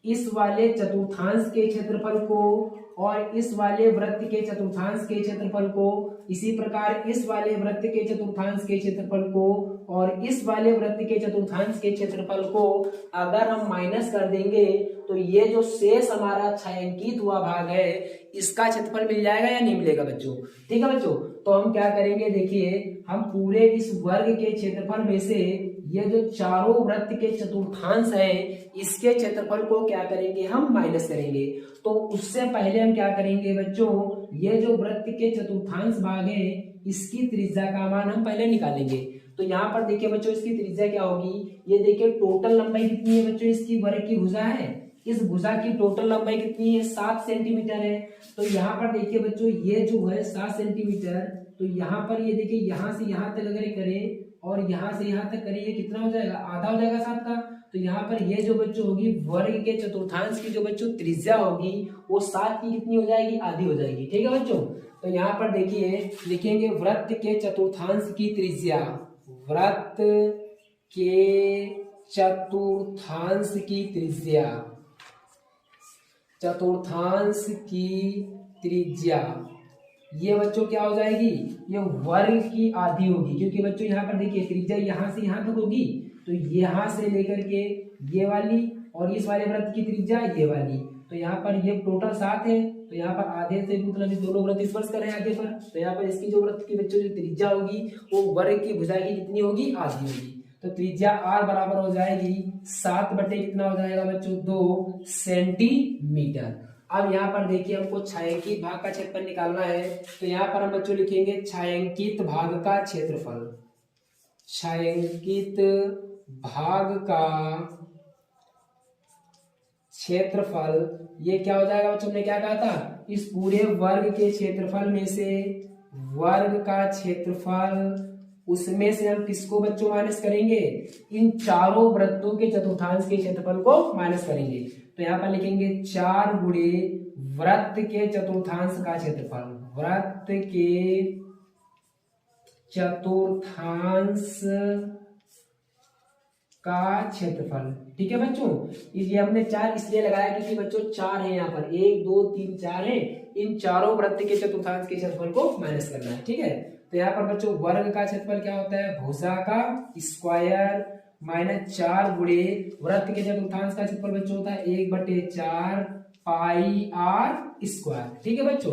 इस वाले चतुर्थांश के क्षेत्रफल को और इस वाले वृत्त के चतुर्थांश के क्षेत्रफल को, इसी प्रकार इस वाले वृत्त के चतुर्थांश के क्षेत्रफल को और इस वाले वृत्त के चतुर्थांश के क्षेत्रफल को अगर हम माइनस कर देंगे तो ये जो शेष हमारा छायांकित हुआ भाग है इसका क्षेत्रफल मिल जाएगा या नहीं मिलेगा बच्चों। ठीक है बच्चों, तो हम क्या करेंगे, देखिए हम पूरे इस वर्ग के क्षेत्रफल में से ये जो चारों वृत्त के चतुर्थांश है इसके क्षेत्रफल को क्या करेंगे, हम माइनस करेंगे। तो उससे पहले हम क्या करेंगे बच्चों, ये जो वृत्त के चतुर्थांश भाग है इसकी त्रिज्या का मान हम पहले निकालेंगे। तो यहाँ पर देखिए बच्चों इसकी त्रिज्या क्या होगी, ये देखिए टोटल लंबाई कितनी है बच्चों, इसकी वर्ग की भुजा है, इस भुजा की टोटल लंबाई कितनी है 7 सेंटीमीटर है। तो यहाँ पर देखिए बच्चों ये जो है 7 सेंटीमीटर, तो यहाँ पर ये देखिए यहाँ से यहाँ तक अगर करें और यहाँ से यहाँ तक करें, ये कितना हो जाएगा, आधा हो जाएगा 7 का। तो यहाँ पर ये जो बच्चों होगी वर्ग के चतुर्थांश की जो बच्चों त्रिज्या होगी वो 7 की कितनी हो जाएगी, आधी हो जाएगी। ठीक है बच्चों, तो यहाँ पर देखिए लिखेंगे वृत्त के चतुर्थांश की त्रिज्या, वृत्त के चतुर्थांश की त्रिज्या, चतुर्थांश की त्रिज्या ये बच्चों क्या हो जाएगी, ये वर्ग की आधी होगी, क्योंकि बच्चों यहाँ पर देखिए त्रिज्या यहाँ से यहाँ तक होगी, तो यहाँ से लेकर के ये वाली और इस वाले वृत्त की त्रिज्या ये वाली, तो यहाँ पर ये टोटल 7 है, तो यहाँ पर आधे से मतलब इस दोनों वृत्त स्पर्श कर रहे हैं आगे पर, तो यहाँ पर इसकी जो वृत्त की बच्चों जो त्रिज्या होगी वो वर्ग की भुजा की कितनी होगी, आधी होगी। तो त्रिज्या R बराबर हो जाएगी 7 बटे कितना हो जाएगा बच्चों 2 सेंटीमीटर। अब यहाँ पर देखिए हमको छायांकित भाग का क्षेत्रफल निकालना है। तो यहाँ पर हम बच्चों लिखेंगे छायांकित भाग का क्षेत्रफल, छायांकित भाग का क्षेत्रफल ये क्या हो जाएगा बच्चों, हमने क्या कहा था, इस पूरे वर्ग के क्षेत्रफल में से वर्ग का क्षेत्रफल, उसमें से हम किसको बच्चों माइनस करेंगे, इन चारों वृत्तों के चतुर्थांश के क्षेत्रफल को माइनस करेंगे। तो यहाँ पर लिखेंगे 4 गुणे वृत्त के चतुर्थांश का क्षेत्रफल, वृत्त के चतुर्थांश का क्षेत्रफल। ठीक है बच्चों, ये हमने 4 इसलिए लगाया क्योंकि बच्चों 4 है यहाँ पर, 1 2 3 4 है, इन चारों वृत्त के चतुर्थांश के क्षेत्रफल को माइनस करना है। ठीक है, तो यहाँ पर बच्चों वर्ग का क्षेत्रफल क्या होता है, भुजा का स्क्वायर माइनस 4 गुणे वृत्त के चतुर्थांश का क्षेत्रफल बच्चों होता है 1/4 पाई r स्क्वायर। ठीक है बच्चों,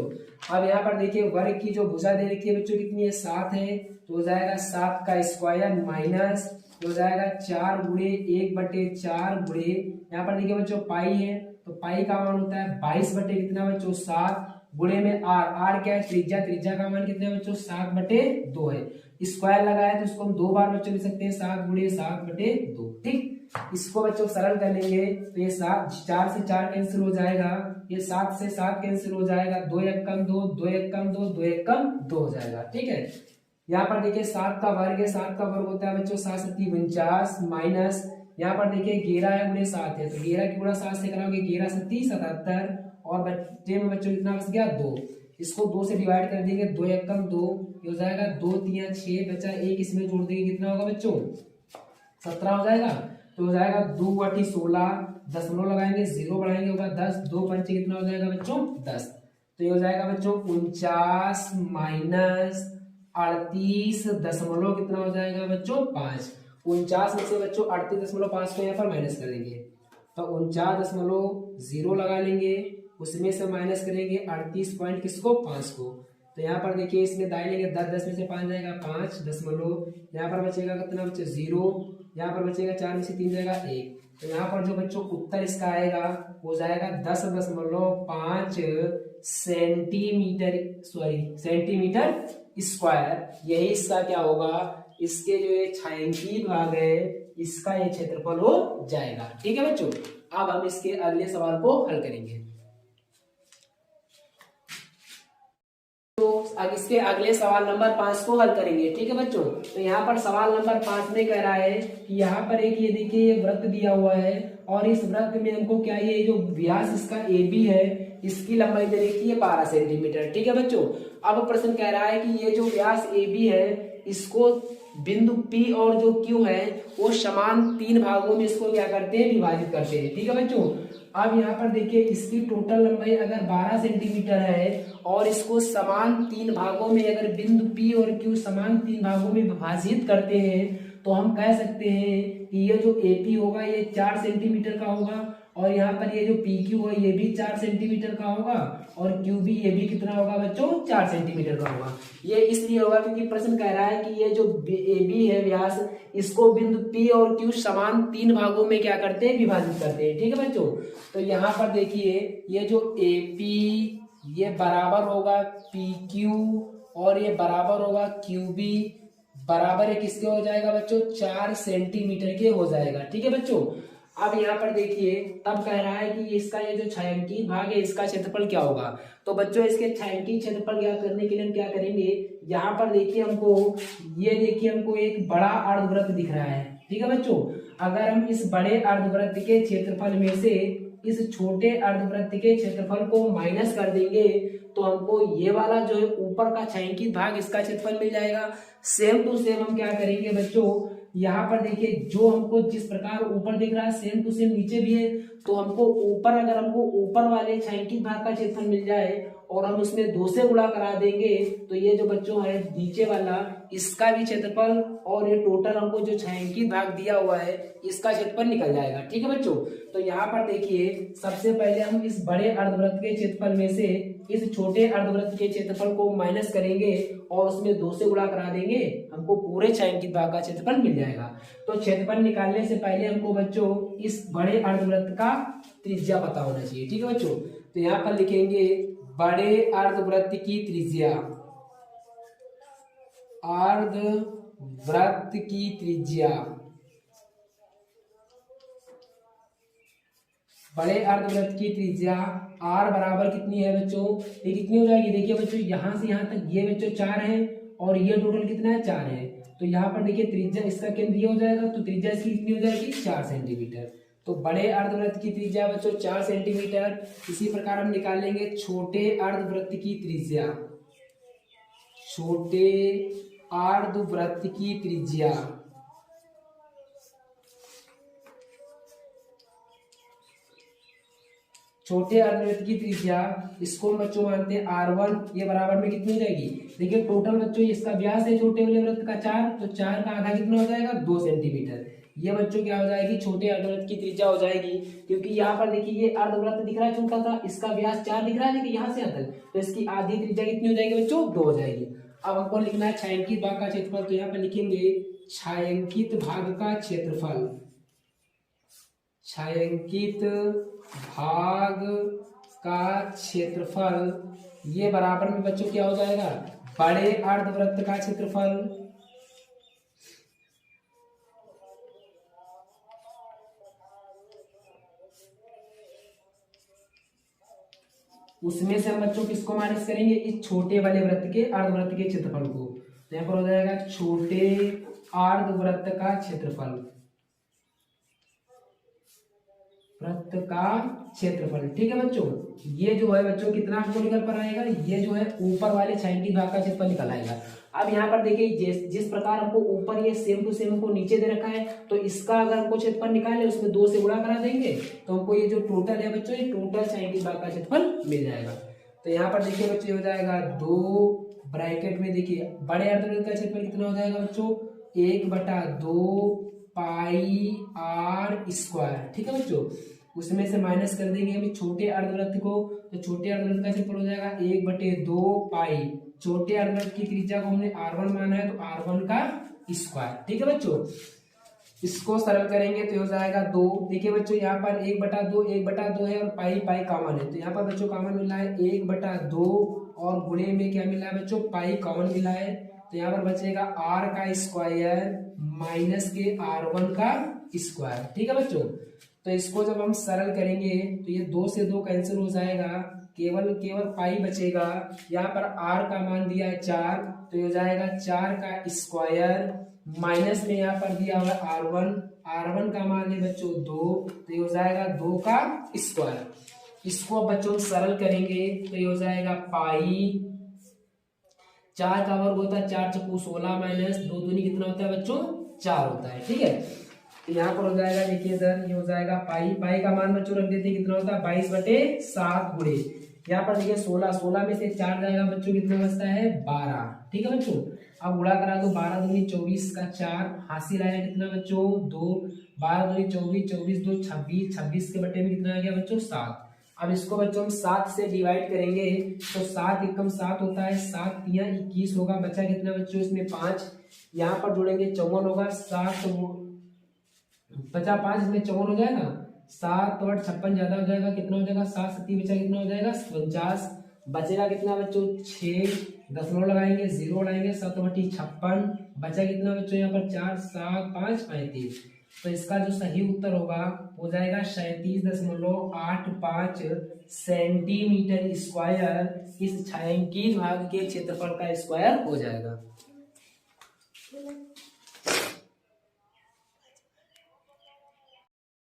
अब यहाँ पर देखिए वर्ग की जो भुजा दे रखी है बच्चों कितनी है, 7 है, तो हो जाएगा 7 का स्क्वायर माइनस हो जाएगा 4 गुणे 1/4 गुणे यहाँ पर देखिए बच्चों पाई है, तो पाई का मान होता है 22 बटे कितना बच्चों 7 गुणे में आर, आर क्या है त्रिज्या, त्रिज्या का मान कितना है बच्चों 7/2 है। स्क्वायर लगाया तो इसको हम 2 बार बच्चों लिख सकते हैं 7 × 7/2। ठीक, इसको बच्चों सरल कर लेंगे तो ये 7, 4 से 4 कैंसिल हो जाएगा, ये 7 से 7 कैंसिल हो जाएगा, 2 1 कम 2, 2 1 कम 2, 2 1 कम 2 हो जाएगा। ठीक है, यहाँ पर देखिए 7 का वर्ग है, 7 का वर्ग होता है बच्चों 7 7 49 माइनस यहाँ पर देखिए 11 है गुणे 7 है, तो 11 की गुणा 7 से कराओगे 11 7 77 और बच्चे में बच्चों कितना बच गया 2। इसको 2 से डिवाइड कर देंगे, 2 1 कम 2 हो जाएगा, 2 3 6 बचा 1 इसमें जोड़ देंगे कितना होगा बच्चों 17 हो जाएगा। तो हो जाएगा 2 × 16, दशमलव लगाएंगे 0 बढ़ाएंगे होगा 10, 2 पंचे कितना हो जाएगा बच्चों 10। तो ये हो जाएगा बच्चों 49 माइनस 38 दशमलव कितना हो जाएगा बच्चों 5। 49 में से बच्चों 38.5 को यहाँ पर माइनस कर देंगे, तो 49.0 लगा लेंगे, उसमें से माइनस करेंगे 38 पॉइंट किसको 5 को। तो यहाँ पर देखिए इसमें दाएं लेंगे 10, 10 में से 5 जाएगा 5 दशमलव, यहाँ पर बचेगा कितना बच्चे 0, यहाँ पर बचेगा 4 में से 3 जाएगा 1। तो यहाँ पर जो बच्चों उत्तर इसका आएगा वो जाएगा 10.5 सेंटीमीटर स्क्वायर। यही इसका क्या होगा, इसके जो ये छायांकित भाग है इसका ये क्षेत्रफल हो जाएगा। ठीक है बच्चों, अब हम इसके अगले सवाल को हल करेंगे। तो अब इसके अगले सवाल नंबर 5 को हल करेंगे। ठीक है बच्चों, तो यहाँ पर सवाल नंबर 5 में कह रहा है कि यहाँ पर एक ये देखिए ये वृत्त दिया हुआ है और इस वृत्त में हमको क्या ये जो व्यास इसका AB है इसकी लंबाई दे रखी है 12 सेंटीमीटर। ठीक है बच्चों, अब प्रश्न कह रहा है कि ये जो व्यास AB है इसको बिंदु P और जो Q है वो समान 3 भागों में इसको क्या करते हैं विभाजित करते हैं। ठीक है बच्चों, अब यहाँ पर देखिए इसकी टोटल लंबाई अगर 12 सेंटीमीटर है और इसको समान 3 भागों में अगर बिंदु P और Q समान 3 भागों में विभाजित करते हैं तो हम कह सकते हैं कि ये जो AP होगा ये 4 सेंटीमीटर का होगा और यहाँ पर ये जो PQ है ये भी 4 सेंटीमीटर का होगा और QB ये भी कितना होगा बच्चों 4 सेंटीमीटर का होगा। ये इसलिए होगा क्योंकि प्रश्न कह रहा है कि ये जो AB है व्यास इसको बिंदु P और Q समान 3 भागों में क्या करते हैं विभाजित करते हैं। ठीक है बच्चों, तो यहाँ पर देखिए ये जो AP ये बराबर होगा PQ और ये बराबर होगा QB बराबर है किसके हो जाएगा बच्चों 4 सेंटीमीटर के हो जाएगा। ठीक है बच्चों, अब यहाँ पर देखिए तब कह रहा है कि इसका ये जो छायांकित भाग है इसका क्षेत्रफल क्या होगा। तो बच्चों इसके छायांकित क्षेत्रफल ज्ञात करने के लिए हम क्या करेंगे, यहाँ पर देखिए हमको ये देखिए हमको एक बड़ा अर्धवृत्त दिख रहा है। ठीक है बच्चों, अगर हम इस बड़े अर्धवृत्त के क्षेत्रफल में से इस छोटे अर्धवृत्त के क्षेत्रफल को माइनस कर देंगे तो हमको ये वाला जो है ऊपर का छायांकित भाग इसका क्षेत्रफल मिल जाएगा। सेम टू सेम हम क्या करेंगे बच्चों, यहाँ पर देखिए जो हमको जिस प्रकार ऊपर दिख रहा है सेम टू सेम नीचे भी है, तो हमको ऊपर अगर हमको ऊपर वाले छायांकित भाग का क्षेत्रफल मिल जाए और हम उसमें 2 से गुणा करा देंगे तो ये जो बच्चों है नीचे वाला इसका भी क्षेत्रफल और ये टोटल हमको जो छायांकित भाग दिया हुआ है इसका क्षेत्रफल निकल जाएगा। ठीक है बच्चों, तो यहाँ पर देखिए सबसे पहले हम इस बड़े अर्धवृत्त के क्षेत्रफल में से इस छोटे अर्धवृत्त के क्षेत्रफल को माइनस करेंगे और उसमें 2 से गुणा करा देंगे, हमको पूरे छायांकित भाग का क्षेत्रफल मिल जाएगा। तो क्षेत्रफल निकालने से पहले हमको बच्चों इस बड़े अर्धवृत्त का त्रिज्या पता होना चाहिए। ठीक है बच्चों, तो यहाँ पर लिखेंगे बड़े अर्धवृत्त की त्रिज्या, अर्धवृत्त की त्रिज्या, बड़े अर्धवृत्त की त्रिज्या r बराबर कितनी है बच्चों, ये कितनी हो जाएगी। देखिए बच्चों यहाँ से यहाँ तक ये बच्चों 4 है और ये टोटल कितना है 4 है, तो यहाँ पर देखिए त्रिज्या इसका केंद्र ये हो जाएगा तो त्रिज्या इसकी कितनी हो जाएगी 4 सेंटीमीटर। तो बड़े अर्धवृत्त की त्रिज्या बच्चों 4 सेंटीमीटर। इसी प्रकार हम निकालेंगे छोटे अर्धवृत्त की त्रिज्या, छोटे अर्धवृत्त की त्रिज्या, छोटे अर्धवृत्त की त्रिज्या इसको हम बच्चों मानते हैं r1, ये बराबर में कितनी हो जाएगी। देखिए टोटल बच्चों इसका व्यास है छोटे वाले वृत्त का 4, तो 4 का आधा कितना हो जाएगा 2 सेंटीमीटर। ये बच्चों क्या हो जाएगी छोटे अर्धवृत्त की त्रिज्या हो जाएगी, क्योंकि यहाँ पर देखिए ये अर्धवृत्त दिख रहा है छोटा सा, इसका व्यास 4 दिख रहा है लेकिन यहाँ से यहाँ तक, तो इसकी आधी त्रिज्या कितनी हो जाएगी बच्चों 2 हो जाएगी। अब हमको लिखना है छायांकित भाग का क्षेत्रफल, तो यहाँ पर लिखेंगे छायांकित भाग का क्षेत्रफल, छायांकित भाग का क्षेत्रफल ये बराबर में बच्चों क्या हो जाएगा, बड़े अर्धवृत्त का क्षेत्रफल उसमें से हम बच्चों किसको माइनस करेंगे, इस छोटे वाले वृत्त के अर्धवृत्त के क्षेत्रफल को। तो यहाँ पर हो जाएगा छोटे अर्धवृत्त का क्षेत्रफल, वृत्त का क्षेत्रफल। ठीक है बच्चों, ये जो है बच्चों कितना हमको निकल पर आएगा, ये जो है ऊपर वाले छायांकित भाग का क्षेत्रफल निकल आएगा। अब यहाँ पर देखिए जिस प्रकार हमको ऊपर ये सेम टू सेम हमको नीचे दे रखा है, तो इसका अगर हमको क्षेत्रफल निकाले उसमें 2 से गुणा करा देंगे तो हमको ये जो टोटल है बच्चों, ये टोटल छायांकित भाग का क्षेत्रफल मिल जाएगा। तो यहाँ पर देखिए बच्चों हो जाएगा 2 ब्रैकेट में देखिए बड़े अर्धवृत्त का क्षेत्रफल कितना हो जाएगा बच्चों, 1/2 पाई आर स्क्वायर। ठीक है बच्चों, उसमें से माइनस कर देंगे हम छोटे अर्धवृत्त को, तो छोटे अर्धवृत्त का क्षेत्रफल हो जाएगा 1/2 पाई, छोटे अर्धवृत्त की त्रिज्या को हमने r1 माना है तो r1 का स्क्वायर। ठीक है बच्चों, इसको सरल करेंगे तो हो जाएगा 2। देखिए बच्चों यहाँ पर 1/2 है और पाई पाई कॉमन है, तो यहाँ पर बच्चों कॉमन मिला है 1/2 और गुणे में क्या मिला है बच्चों, पाई कॉमन मिला है। तो यहाँ पर बचेगा r का स्क्वायर माइनस के r1 का स्क्वायर। ठीक है बच्चों, तो इसको जब हम सरल करेंगे तो ये 2 से 2 कैंसिल हो जाएगा, केवल पाई बचेगा। यहाँ पर r का मान दिया है 4, तो ये हो जाएगा 4 का स्क्वायर माइनस में यहाँ पर दिया हुआ है r1 का मान है बच्चों 2, तो ये हो जाएगा 2 का स्क्वायर। इसको बच्चों सरल करेंगे तो ये हो जाएगा पाई, 4 का वर्ग होता है 4 चौको 16 माइनस 2 दूनी कितना होता है बच्चों, 4 होता है। ठीक है, तो यहाँ पर हो जाएगा देखिए इधर ये हो जाएगा पाई का मान बच्चों रख देते हैं कितना होता है 22/7 गुणे, यहाँ पर देखिए 16 में से 4 जाएगा बच्चों कितना बचता है 12। ठीक है बच्चों, अब गुणा करा दो, 12 दूनी 24 का 4, हासिल आया कितना बच्चों 2, 12 दूनी 24, 24 2 26, 26 के बटे में कितना आ गया बच्चों 7। अब इसको बच्चों हम 7 से डिवाइड करेंगे तो 7 एकम 7 होता है, 7 तिया 21 होगा, बचा कितना बच्चों इसमें 5, यहाँ पर जोड़ेंगे 54 होगा, 7 बचा 5 इसमें 54 हो जाएगा, 7 और 56 ज्यादा हो जाएगा, कितना हो जाएगा 7 7 बचा कितना हो जाएगा 49, बचेगा कितना बच्चों 6, दशमलव लगाएंगे 0 लगाएंगे 7 बटी 56, बचा कितना बच्चों यहाँ पर 4 7 5 35। तो इसका जो सही उत्तर होगा हो जाएगा 37.85 सेंटीमीटर स्क्वायर, इस छायांकित भाग के क्षेत्रफल का स्क्वायर हो जाएगा।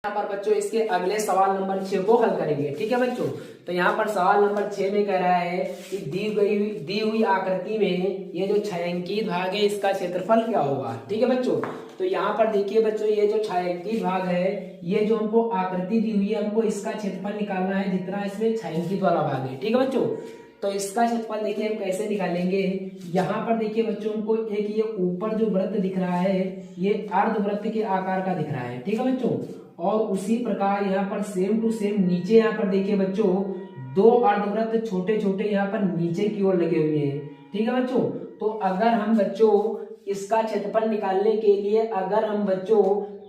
यहाँ पर बच्चों इसके अगले सवाल नंबर 6 को हल करेंगे। ठीक है बच्चों, तो यहाँ पर सवाल नंबर 6 में कह रहा है कि दी हुई आकृति में ये जो छायांकित भाग है इसका क्षेत्रफल क्या होगा। ठीक है बच्चों, तो यहाँ पर देखिए बच्चों ये जो छायांकित भाग है, ये जो हमको आकृति दी हुई है हमको इसका क्षेत्रफल निकालना है जितना इसमें छायांकित वाला भाग है। ठीक है बच्चों, तो इसका क्षेत्रफल देखिए हम कैसे निकालेंगे। यहाँ पर देखिए बच्चों हमको एक ये ऊपर जो वृत्त दिख रहा है ये अर्धवृत्त के आकार का दिख रहा है। ठीक है बच्चों, और उसी प्रकार यहाँ पर सेम टू सेम नीचे यहाँ पर देखिए बच्चों 2 अर्धवृत्त छोटे छोटे यहाँ पर नीचे की ओर लगे हुए हैं। ठीक है बच्चों, तो अगर हम बच्चों इसका क्षेत्रफल निकालने के लिए अगर हम बच्चों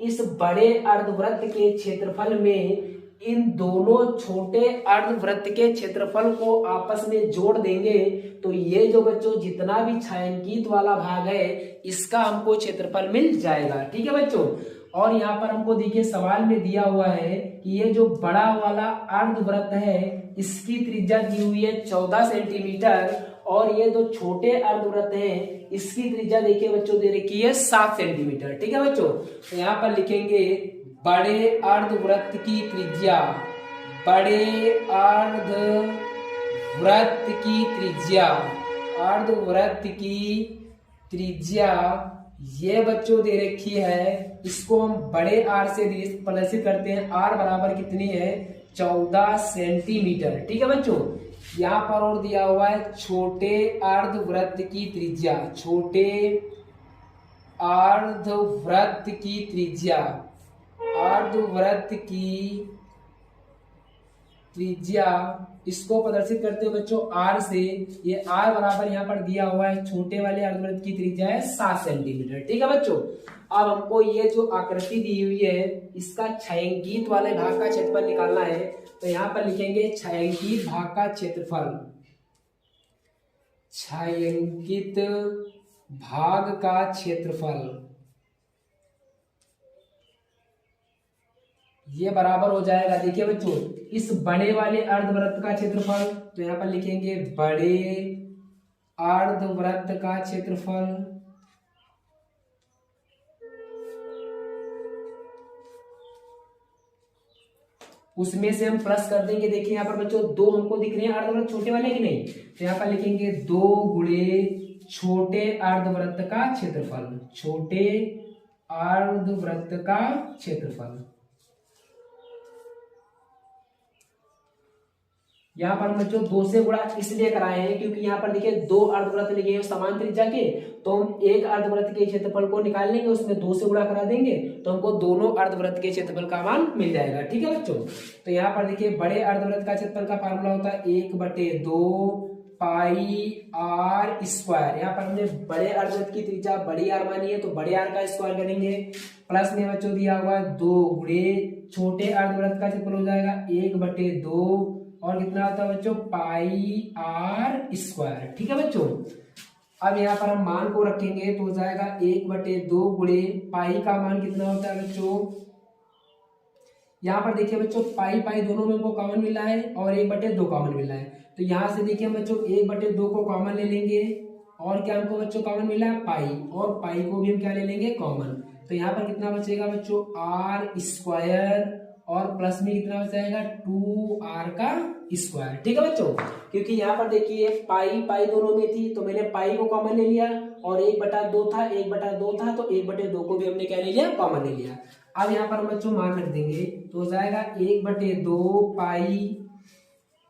इस बड़े अर्धवृत्त के क्षेत्रफल में इन दोनों छोटे अर्धवृत्त के क्षेत्रफल को आपस में जोड़ देंगे तो ये जो बच्चों जितना भी छायांकित वाला भाग है इसका हमको क्षेत्रफल मिल जाएगा। ठीक है बच्चों, और यहाँ पर हमको देखिए सवाल में दिया हुआ है कि ये जो बड़ा वाला अर्धवृत्त है इसकी त्रिज्या दी हुई है 14 सेंटीमीटर और ये जो छोटे अर्धवृत्त हैं इसकी त्रिज्या देखिए बच्चों दे रखी है 7 सेंटीमीटर। ठीक है बच्चों, तो यहाँ पर लिखेंगे बड़े अर्धवृत्त की त्रिज्या, बड़े अर्धवृत्त की त्रिज्या, अर्धवृत्त की त्रिज्या ये बच्चों दे रखी है, इसको हम बड़े आर से प्रदर्शित करते हैं। आर बराबर कितनी है 14 सेंटीमीटर। ठीक है बच्चों, यहाँ पर और दिया हुआ है छोटे अर्धवृत्त की त्रिज्या, छोटे अर्धवृत्त की त्रिज्या, अर्धवृत्त की त्रिज्या इसको प्रदर्शित करते हैं बच्चों आर से। ये आर बराबर यहाँ पर दिया हुआ है छोटे वाले अर्धवृत्त की त्रिज्या है 7 सेंटीमीटर। ठीक है बच्चों, अब हमको ये जो आकृति दी हुई है इसका छायांकित वाले भाग का क्षेत्रफल निकालना है। तो यहाँ पर लिखेंगे छायांकित भाग का क्षेत्रफल, छायांकित भाग का क्षेत्रफल ये बराबर हो जाएगा। देखिए बच्चों, इस बड़े वाले अर्धवृत्त का क्षेत्रफल, तो यहां पर लिखेंगे बड़े अर्धवृत्त का क्षेत्रफल उसमें से हम प्लस कर देंगे। देखिए यहाँ पर बच्चों दो हमको दिख रहे हैं अर्धवृत्त छोटे वाले कि नहीं, तो यहाँ पर लिखेंगे 2 गुणे छोटे अर्धवृत्त का क्षेत्रफल, छोटे अर्धवृत्त का क्षेत्रफल। यहाँ पर बच्चों 2 से गुणा इसलिए कराए हैं क्योंकि यहाँ पर देखिए 2 अर्धवृत्त लिए हैं समान त्रिज्या के, तो हम एक अर्धवृत्त के क्षेत्रफल को निकाल लेंगे, उसमें 2 से गुणा करा देंगे तो हमको दोनों अर्धवृत्त के क्षेत्रफल का मान मिल जाएगा। ठीक है बच्चों, तो यहाँ पर देखिए बड़े अर्धवृत्त का क्षेत्रफल का फार्मूला होता है 1/2 पाई आर स्क्वायर। यहाँ पर हमने बड़े अर्धवृत्त की त्रिज्या बड़ी आर मानी है तो बड़े आर का स्क्वायर करेंगे, प्लस में बच्चों दिया हुआ 2 गुणे छोटे अर्धवृत्त का क्षेत्रफल हो जाएगा 1/2 और कितना होता है बच्चों पाई आर स्क्वायर। ठीक है बच्चों, अब यहाँ पर हम मान को रखेंगे तो हो जाएगा 1/2 गुणे पाई का मान कितना होता है बच्चों, यहाँ पर देखिए बच्चों पाई पाई दोनों में हमको कॉमन मिला है और 1/2 कॉमन मिला है, तो यहाँ से देखिए बच्चों 1/2 को कॉमन ले लेंगे और क्या हमको बच्चों कॉमन मिला है पाई, और पाई को भी हम क्या ले लेंगे कॉमन, तो यहाँ पर कितना बचेगा बच्चों आर स्क्वायर और प्लस में कितना बचाएगा 2r का स्क्वायर। ठीक है बच्चों, क्योंकि यहाँ पर देखिए पाई पाई दोनों में थी तो मैंने पाई को कॉमन ले लिया और 1/2 था 1/2 था तो 1/2 को भी हमने क्या ले लिया कॉमन ले लिया। अब यहाँ पर बच्चों मान रख देंगे तो हो जाएगा 1/2 पाई,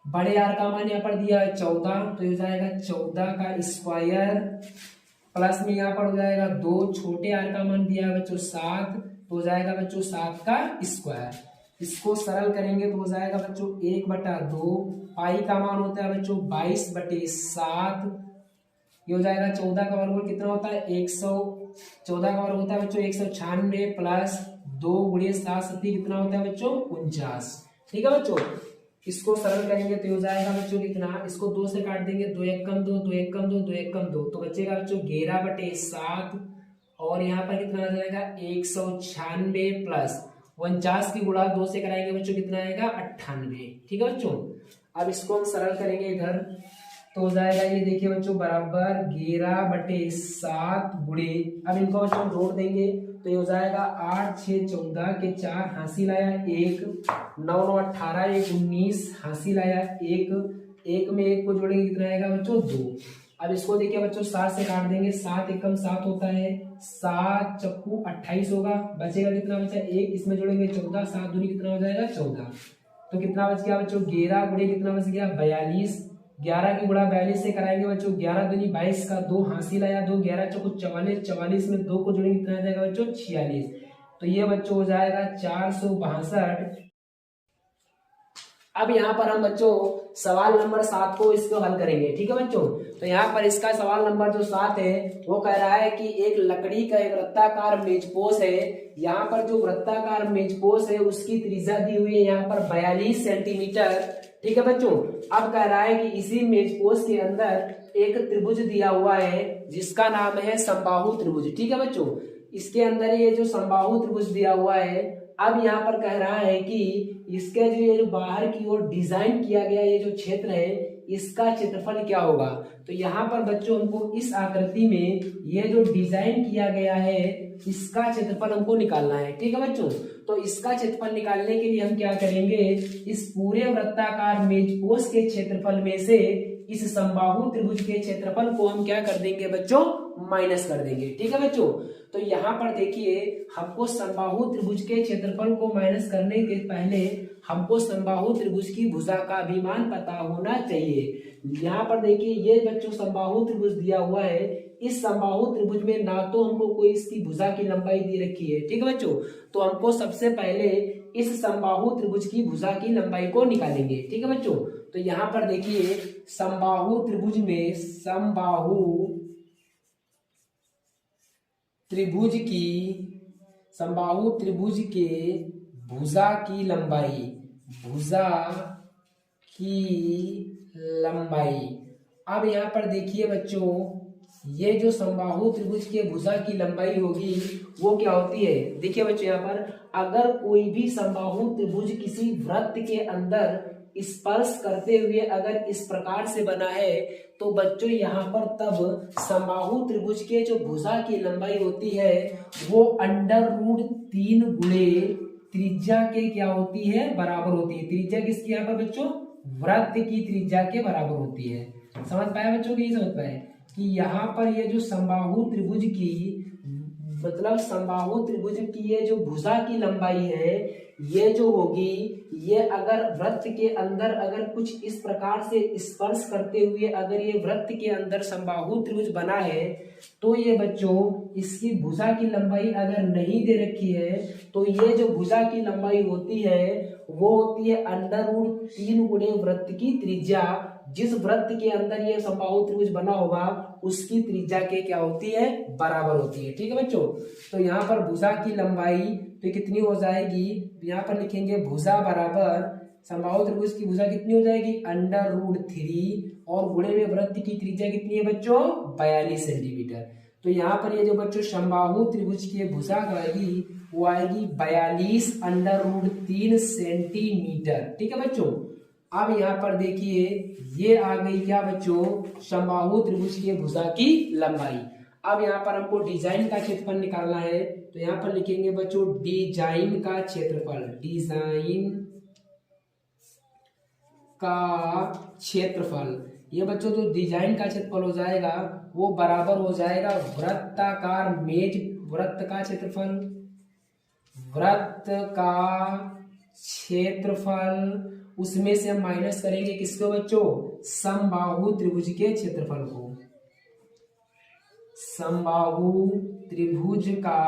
बड़े आर का मान यहाँ पर दिया है 14 तो हो जाएगा 14 का स्क्वायर, प्लस में यहाँ पर हो जाएगा 2 छोटे आर का मान दिया है बच्चों 7 तो हो जाएगा बच्चों 7 का स्क्वायर। इसको सरल करेंगे तो हो जाएगा बच्चों 1/2 पाई का मान होता है बच्चों 22/7, ये हो जाएगा 14 का वर्गमूल कितना होता है 114 का वर्ग होता है बच्चों 196 प्लस 2 गुणे 7 सत्ती कितना होता है बच्चों 49। ठीक है बच्चों, इसको सरल करेंगे तो हो जाएगा बच्चों कितना, इसको 2 से काट देंगे 2 1 कम 2 2 1 कम 2 2 1 कम 2 तो बचेगा बच्चों 11/7 और यहाँ पर कितना आ जाएगा 196 प्लस 49 की गुणा 2 से कराएंगे बच्चों कितना आएगा 98। ठीक है बच्चों, अब इसको हम सरल करेंगे इधर तो हो जाएगा ये देखिए बच्चों बराबर 11/7 गुणे, अब इनको बच्चों जोड़ देंगे तो ये हो जाएगा 8 6 14 के 4 हासिल आया 1 9 9 18 1 19 हासिल आया 1 में 1 को जोड़ेंगे कितना आएगा बच्चों 2। अब इसको देखिए बच्चों 7 से काट देंगे 7 एकम 7 होता है 7 चक्कू 28 होगा, बचेगा कितना बचा 1, इसमें जोड़ेंगे 14 7 दूनी कितना हो जाएगा 14, तो कितना बच गया बच्चों 11 गुणे कितना बच गया 42, 11 की गुणा 42 से कराएंगे बच्चों 11 दूनी 22 का 2 हासिल आया 2 11 चक्कू 44 44 में 2 को जोड़ेंगे कितना आ जाएगा बच्चों 46, तो ये बच्चों हो जाएगा 462। अब यहाँ पर हम बच्चों सवाल नंबर 7 को इसको हल करेंगे। ठीक है बच्चों, तो यहाँ पर इसका सवाल नंबर जो 7 है वो कह रहा है कि एक लकड़ी का एक वृत्ताकार मेजपोश है, यहाँ पर जो वृत्ताकार मेजपोश है उसकी त्रिज्या दी हुई है यहाँ पर 42 सेंटीमीटर। ठीक है बच्चों, अब कह रहा है कि इसी मेजपोश के अंदर एक त्रिभुज दिया हुआ है जिसका नाम है समबाहु त्रिभुज। ठीक है बच्चों, इसके अंदर ये जो समबाहु त्रिभुज दिया हुआ है, अब यहाँ पर कह रहा है कि इसके जो ये जो बाहर की ओर डिजाइन किया गया ये जो क्षेत्र है इसका क्षेत्रफल क्या होगा, तो यहाँ पर बच्चों हमको इस आकृति में ये जो डिजाइन किया गया है इसका क्षेत्रफल हमको निकालना है। ठीक है बच्चों, तो इसका क्षेत्रफल निकालने के लिए हम क्या करेंगे, इस पूरे वृत्ताकार मेजपोश के क्षेत्रफल में से इस समबाहु त्रिभुज के क्षेत्रफल को हम क्या कर देंगे बच्चों माइनस कर देंगे। ठीक है बच्चों, तो यहाँ पर देखिए हमको समबाहु त्रिभुज के क्षेत्रफल को माइनस करने के पहले हमको समबाहु त्रिभुज की भुजा का भी मान पता होना चाहिए। यहाँ पर देखिए ये बच्चों समबाहु त्रिभुज दिया हुआ है, इस समबाहु त्रिभुज में ना तो हमको कोई इसकी भुजा की लंबाई दी रखी है। ठीक है बच्चों, तो हमको सबसे पहले इस समबाहु त्रिभुज की भुजा की लंबाई को निकालेंगे। ठीक है बच्चों, तो यहाँ पर देखिए समबाहु त्रिभुज में समबाहु त्रिभुज के भुजा की लंबाई अब यहाँ पर देखिए बच्चों, ये जो समबाहु त्रिभुज के भुजा की लंबाई होगी वो क्या होती है। देखिए बच्चों, यहाँ पर अगर कोई भी समबाहु त्रिभुज किसी वृत्त के अंदर स्पर्श करते हुए अगर इस प्रकार से बना है तो बच्चों यहाँ पर तब समबाहु त्रिभुज के जो भुजा की लंबाई होती है वो √3 गुणे त्रिज्या के क्या होती है, बराबर होती है। त्रिज्या किसकी यहाँ पर बच्चों, वृत्त की त्रिज्या के बराबर होती है। समझ पाया बच्चों की, समझ पाए कि यहाँ पर ये जो समबाहु त्रिभुज की मतलब समबाहु त्रिभुज की ये जो भुजा की लंबाई है ये जो होगी, ये अगर वृत्त के अंदर अगर कुछ इस प्रकार से स्पर्श करते हुए अगर ये वृत्त के अंदर समबाहु त्रिभुज बना है तो ये बच्चों इसकी भुजा की लंबाई अगर नहीं दे रखी है तो ये जो भुजा की लंबाई होती है वो होती है √3 गुणे वृत्त की त्रिज्या। जिस वृत्त के अंदर ये समबाहु त्रिभुज बना होगा उसकी त्रिज्या के क्या होती है, बराबर होती है। ठीक है बच्चों, तो यहाँ पर भुजा की लंबाई तो कितनी हो जाएगी, यहाँ पर लिखेंगे भुजा बराबर समबाहु त्रिभुज की भुजा कितनी हो जाएगी, √3 और गुणे में वृत्त की त्रिज्या कितनी है बच्चों, 42 सेंटीमीटर। तो यहाँ पर ये जो बच्चों समबाहु त्रिभुज की भुजा आएगी वो आएगी 42 √3 सेंटीमीटर। ठीक है बच्चों, अब यहाँ पर देखिए ये आ गई क्या बच्चों, समबाहु त्रिभुज की भुजा की लंबाई। अब यहाँ पर हमको डिजाइन का क्षेत्रफल निकालना है तो यहाँ पर लिखेंगे बच्चों डिजाइन का क्षेत्रफल, डिजाइन का क्षेत्रफल। ये बच्चों जो डिजाइन का क्षेत्रफल हो जाएगा वो बराबर हो जाएगा वृत्ताकार मेज, वृत्त का क्षेत्रफल, वृत्त का क्षेत्रफल उसमें से हम माइनस करेंगे किसको बच्चों, समबाहु त्रिभुज के क्षेत्रफल को, समबाहु त्रिभुज का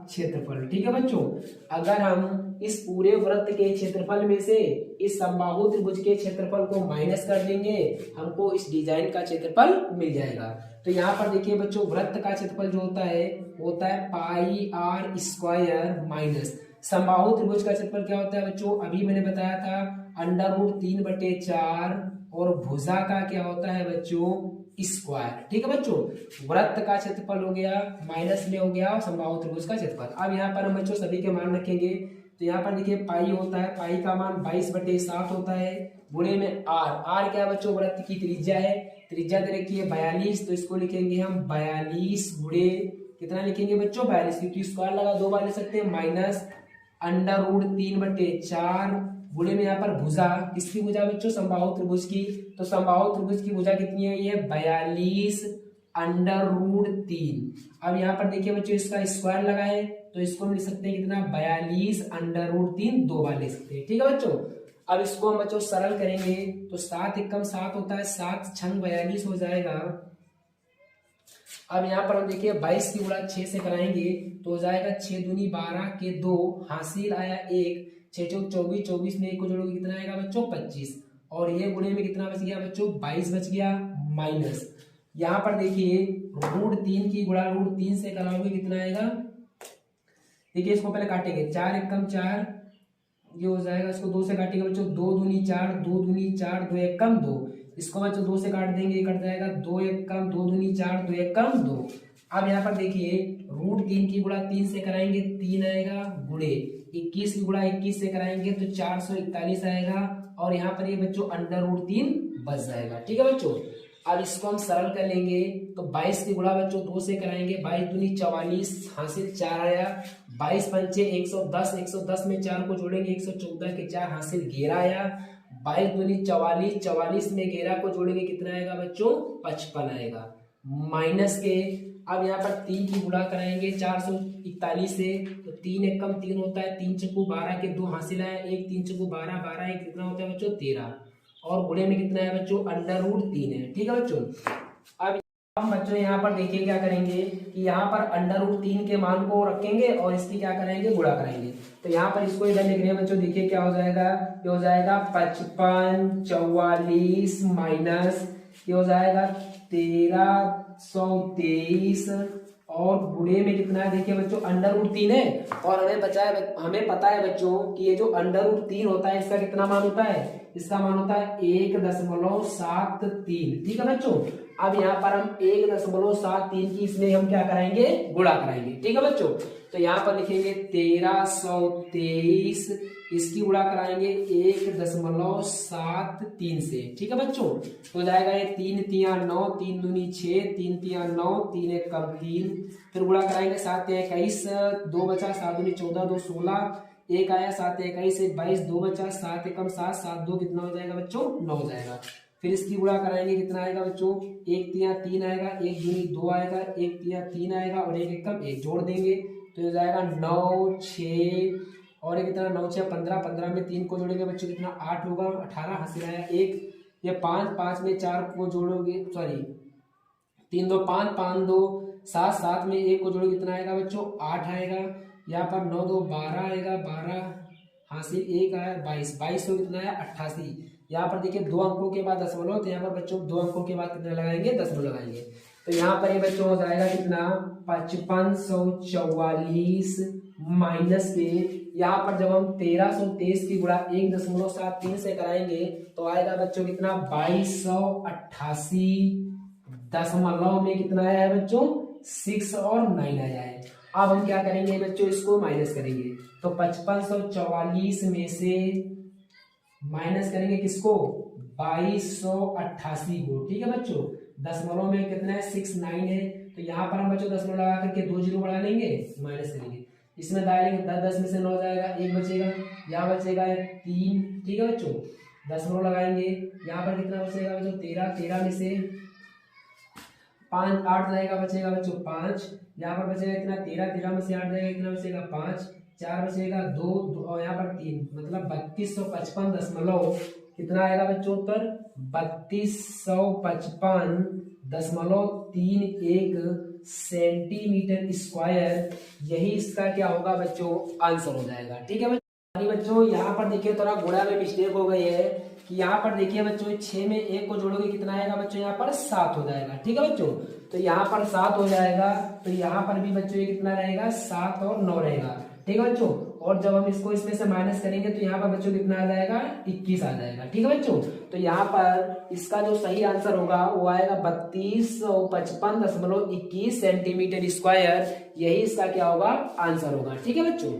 क्षेत्रफल। ठीक है बच्चों, अगर हम इस पूरे वृत्त के क्षेत्रफल में से इस समबाहु त्रिभुज के क्षेत्रफल को माइनस कर देंगे हमको इस डिजाइन का क्षेत्रफल मिल जाएगा। तो यहाँ पर देखिए बच्चों वृत्त का क्षेत्रफल जो होता है πr² माइनस समबाहु त्रिभुज का क्षेत्रफल क्या होता है बच्चों, अभी मैंने बताया था √3/4 और भुजा का क्या होता है बच्चों, स्क्वायर। ठीक है बच्चों, वृत्त का क्षेत्रफल हो गया माइनस में हो गया समबाहु त्रिभुज का क्षेत्रफल। अब यहाँ पर हम बच्चों सभी के मान रखेंगे तो यहाँ पर देखिए पाई होता है, पाई का मान 22/7 होता है, गुणे में r क्या है बच्चों, वृत्त की त्रिज्या है, त्रिज्या दे रखी है 42 तो इसको लिखेंगे हम 42 गुणे कितना लिखेंगे बच्चों, 42 क्योंकि स्क्वायर लगा दो बार ले सकते हैं, माइनस √3/4 गुणे में यहाँ पर भुजा, किसकी भुजा बच्चों, समबाहु त्रिभुज की। तो समबाहु त्रिभुज की भुजा कितनी है, ये 42 √3। अब यहाँ पर देखिए बच्चों इसका स्क्वायर लगा है तो इसको हम लिख सकते हैं कितना, 42 √3 दो बार ले सकते हैं। ठीक है बच्चों, अब इसको हम बच्चों सरल करेंगे तो 7 एकम 7 होता है, 7 छंग 42 हो जाएगा। अब यहाँ पर हम देखिए 22 की गुणा 6 से कराएंगे तो हो जाएगा 6 दूनी 12 के 2 हासिल आया 1, 6 चौक 24, 24 में 1 को जोड़ोगे कितना आएगा बच्चों 25 और ये गुणे में कितना बच गया बच्चों 22 बच गया, माइनस यहाँ पर देखिए √3 की गुणा √3 से कराओगे कितना आएगा, देखिए इसको पहले काटेंगे 4 एकम 4 ये हो जाएगा, इसको 2 से काटेंगे बच्चों 2 दूनी 4, 2 दूनी 4, 2 एकम 2, इसको बच्चों 2 से काट देंगे कट जाएगा 2 एकम 2 दूनी 4, 2 एकम 2। अब यहाँ पर देखिए √3 की गुणा 3 से कराएंगे 3 आएगा, गुणे 21 की गुणा 21 से कराएंगे तो 441 आएगा और यहाँ पर ये बच्चों √3 बच जाएगा। ठीक है बच्चों, अब इसको हम सरल कर लेंगे तो 22 की गुणा बच्चों 2 से कराएंगे, 22 दूनी 44 हासिल 4 आया, 22 पंचे 110, 110 में 4 को जोड़ेंगे 114 के 4 हासिल 11 आया, 22 दूनी 44, 44 में 11 को जोड़ेंगे कितना आएगा बच्चों 55 आएगा, माइनस के अब यहाँ पर 3 की गुणा कराएंगे 441 से तो 3 एकम 3 होता है, 3 चक्कू 12 के 2 हासिल आया, 1 3 चक्कू 12, 12 एक कितना होता है बच्चों 13 और गुणे में कितना है बच्चों √3 है। ठीक है बच्चों, अब हम बच्चों यहाँ पर देखिए क्या करेंगे कि यहाँ पर √3 के मान को रखेंगे और इसकी क्या करेंगे गुणा कराएंगे। तो यहाँ पर इसको इधर लिख रहे हैं बच्चों, देखिए क्या हो जाएगा, ये हो जाएगा 55 44 माइनस ये हो जाएगा 1323 और गुणे में कितना है देखिए बच्चों, अंडर रूट 3 है और हमें पता है बच्चों कि ये जो अंडर रूट 3 होता है इसका कितना मान होता है, इसका मान होता है 1.73। ठीक है बच्चों, अब यहाँ पर हम 1.73 की इसमें हम क्या कराएंगे, गुणा कराएंगे। ठीक है बच्चों, तो यहाँ पर लिखेंगे 1323, इसकी गुणा कराएंगे 1.73 से। ठीक है बच्चों, तो जाएगा ये 3 तिया 9, 3 दूनी 6, 3 तिया 9, 3 एक कम 3, फिर गुणा कराएंगे 7 या 21, 2 बचा, 7 दूनी 14, 2 16, एक आया 7 या 21, 1 22, 2 बचा, 7 एकम 7, 7 2 कितना हो जाएगा बच्चों, 9 हो जाएगा। फिर इसकी गुणा कराएंगे कितना आएगा बच्चों, 1 तिया 3 आएगा, 1 दूनी 2 आएगा, 1 तिया 3 आएगा और 1 एकम 1 जोड़ देंगे तो हो जाएगा 9 6 और ये कितना 9 6 15, 15 में 3 को जोड़ेंगे बच्चों कितना 8 होगा, 18 हासिल आया 1, ये 5, 5 में 4 को जोड़ोगे, सॉरी 3 2 5, 5 2 7, 7 में 1 को जोड़ोगे कितना आएगा बच्चों 8 आएगा, यहाँ पर 9 2 12 आएगा, 12 हासिल 1 आया 22, 22 तो कितना है 88। यहाँ पर देखिए 2 अंकों के बाद दशमलव, तो यहाँ पर बच्चों 2 अंकों के बाद कितना लगाएंगे, दशमलव लगाएंगे। तो यहाँ पर ये बच्चों हो जाएगा कितना 5544 माइनस के, यहाँ पर जब हम 1323 की गुणा 1.73 से कराएंगे तो आएगा बच्चों कितना 2288 दशमलव में कितना आया है बच्चों 6 और 9 आया है। अब हम क्या करेंगे बच्चों, इसको माइनस करेंगे तो 5544 में से माइनस करेंगे किसको 2288 को। ठीक है बच्चों, दशमलव में कितना है 6 9 है, तो यहाँ पर हम बच्चों दशमलव लगा करके 2 जीरो बढ़ा लेंगे, माइनस करेंगे, इसमें डालेंगे 10 10 में से 9 जाएगा, 1 बचेगा, यहाँ बचेगा 3। ठीक है बच्चों, दशमलव लगाएंगे, यहाँ पर कितना बचेगा बच्चों 13, 13 में से 5 8 जाएगा, बचेगा बच्चों 5, यहाँ पर बचेगा कितना 13, 13 में से 8 जाएगा कितना बचेगा 5, 4 बचेगा 2 और यहाँ पर 3, मतलब 3255 दशमलव कितना आएगा बच्चों उत्तर 3255.31 सेंटीमीटर स्क्वायर, यही इसका क्या होगा बच्चों आंसर हो जाएगा। ठीक है बच्चों, यहाँ पर देखिए थोड़ा गुणा में मिस्टेक हो गई है कि यहाँ पर देखिए बच्चों 6 में 1 को जोड़ोगे कितना आएगा बच्चों, यहाँ पर 7 हो जाएगा। ठीक है बच्चों, तो यहाँ पर 7 हो जाएगा, तो यहाँ पर भी बच्चों ये कितना रहेगा 7 और 9 रहेगा। ठीक है बच्चों, और जब हम इसको इसमें से माइनस करेंगे तो यहाँ पर बच्चों कितना आ जाएगा 21 आ जाएगा। ठीक है बच्चों, तो यहाँ पर इसका जो सही आंसर होगा वो आएगा 3255.21 सेंटीमीटर स्क्वायर, यही इसका क्या होगा आंसर होगा। ठीक है बच्चों।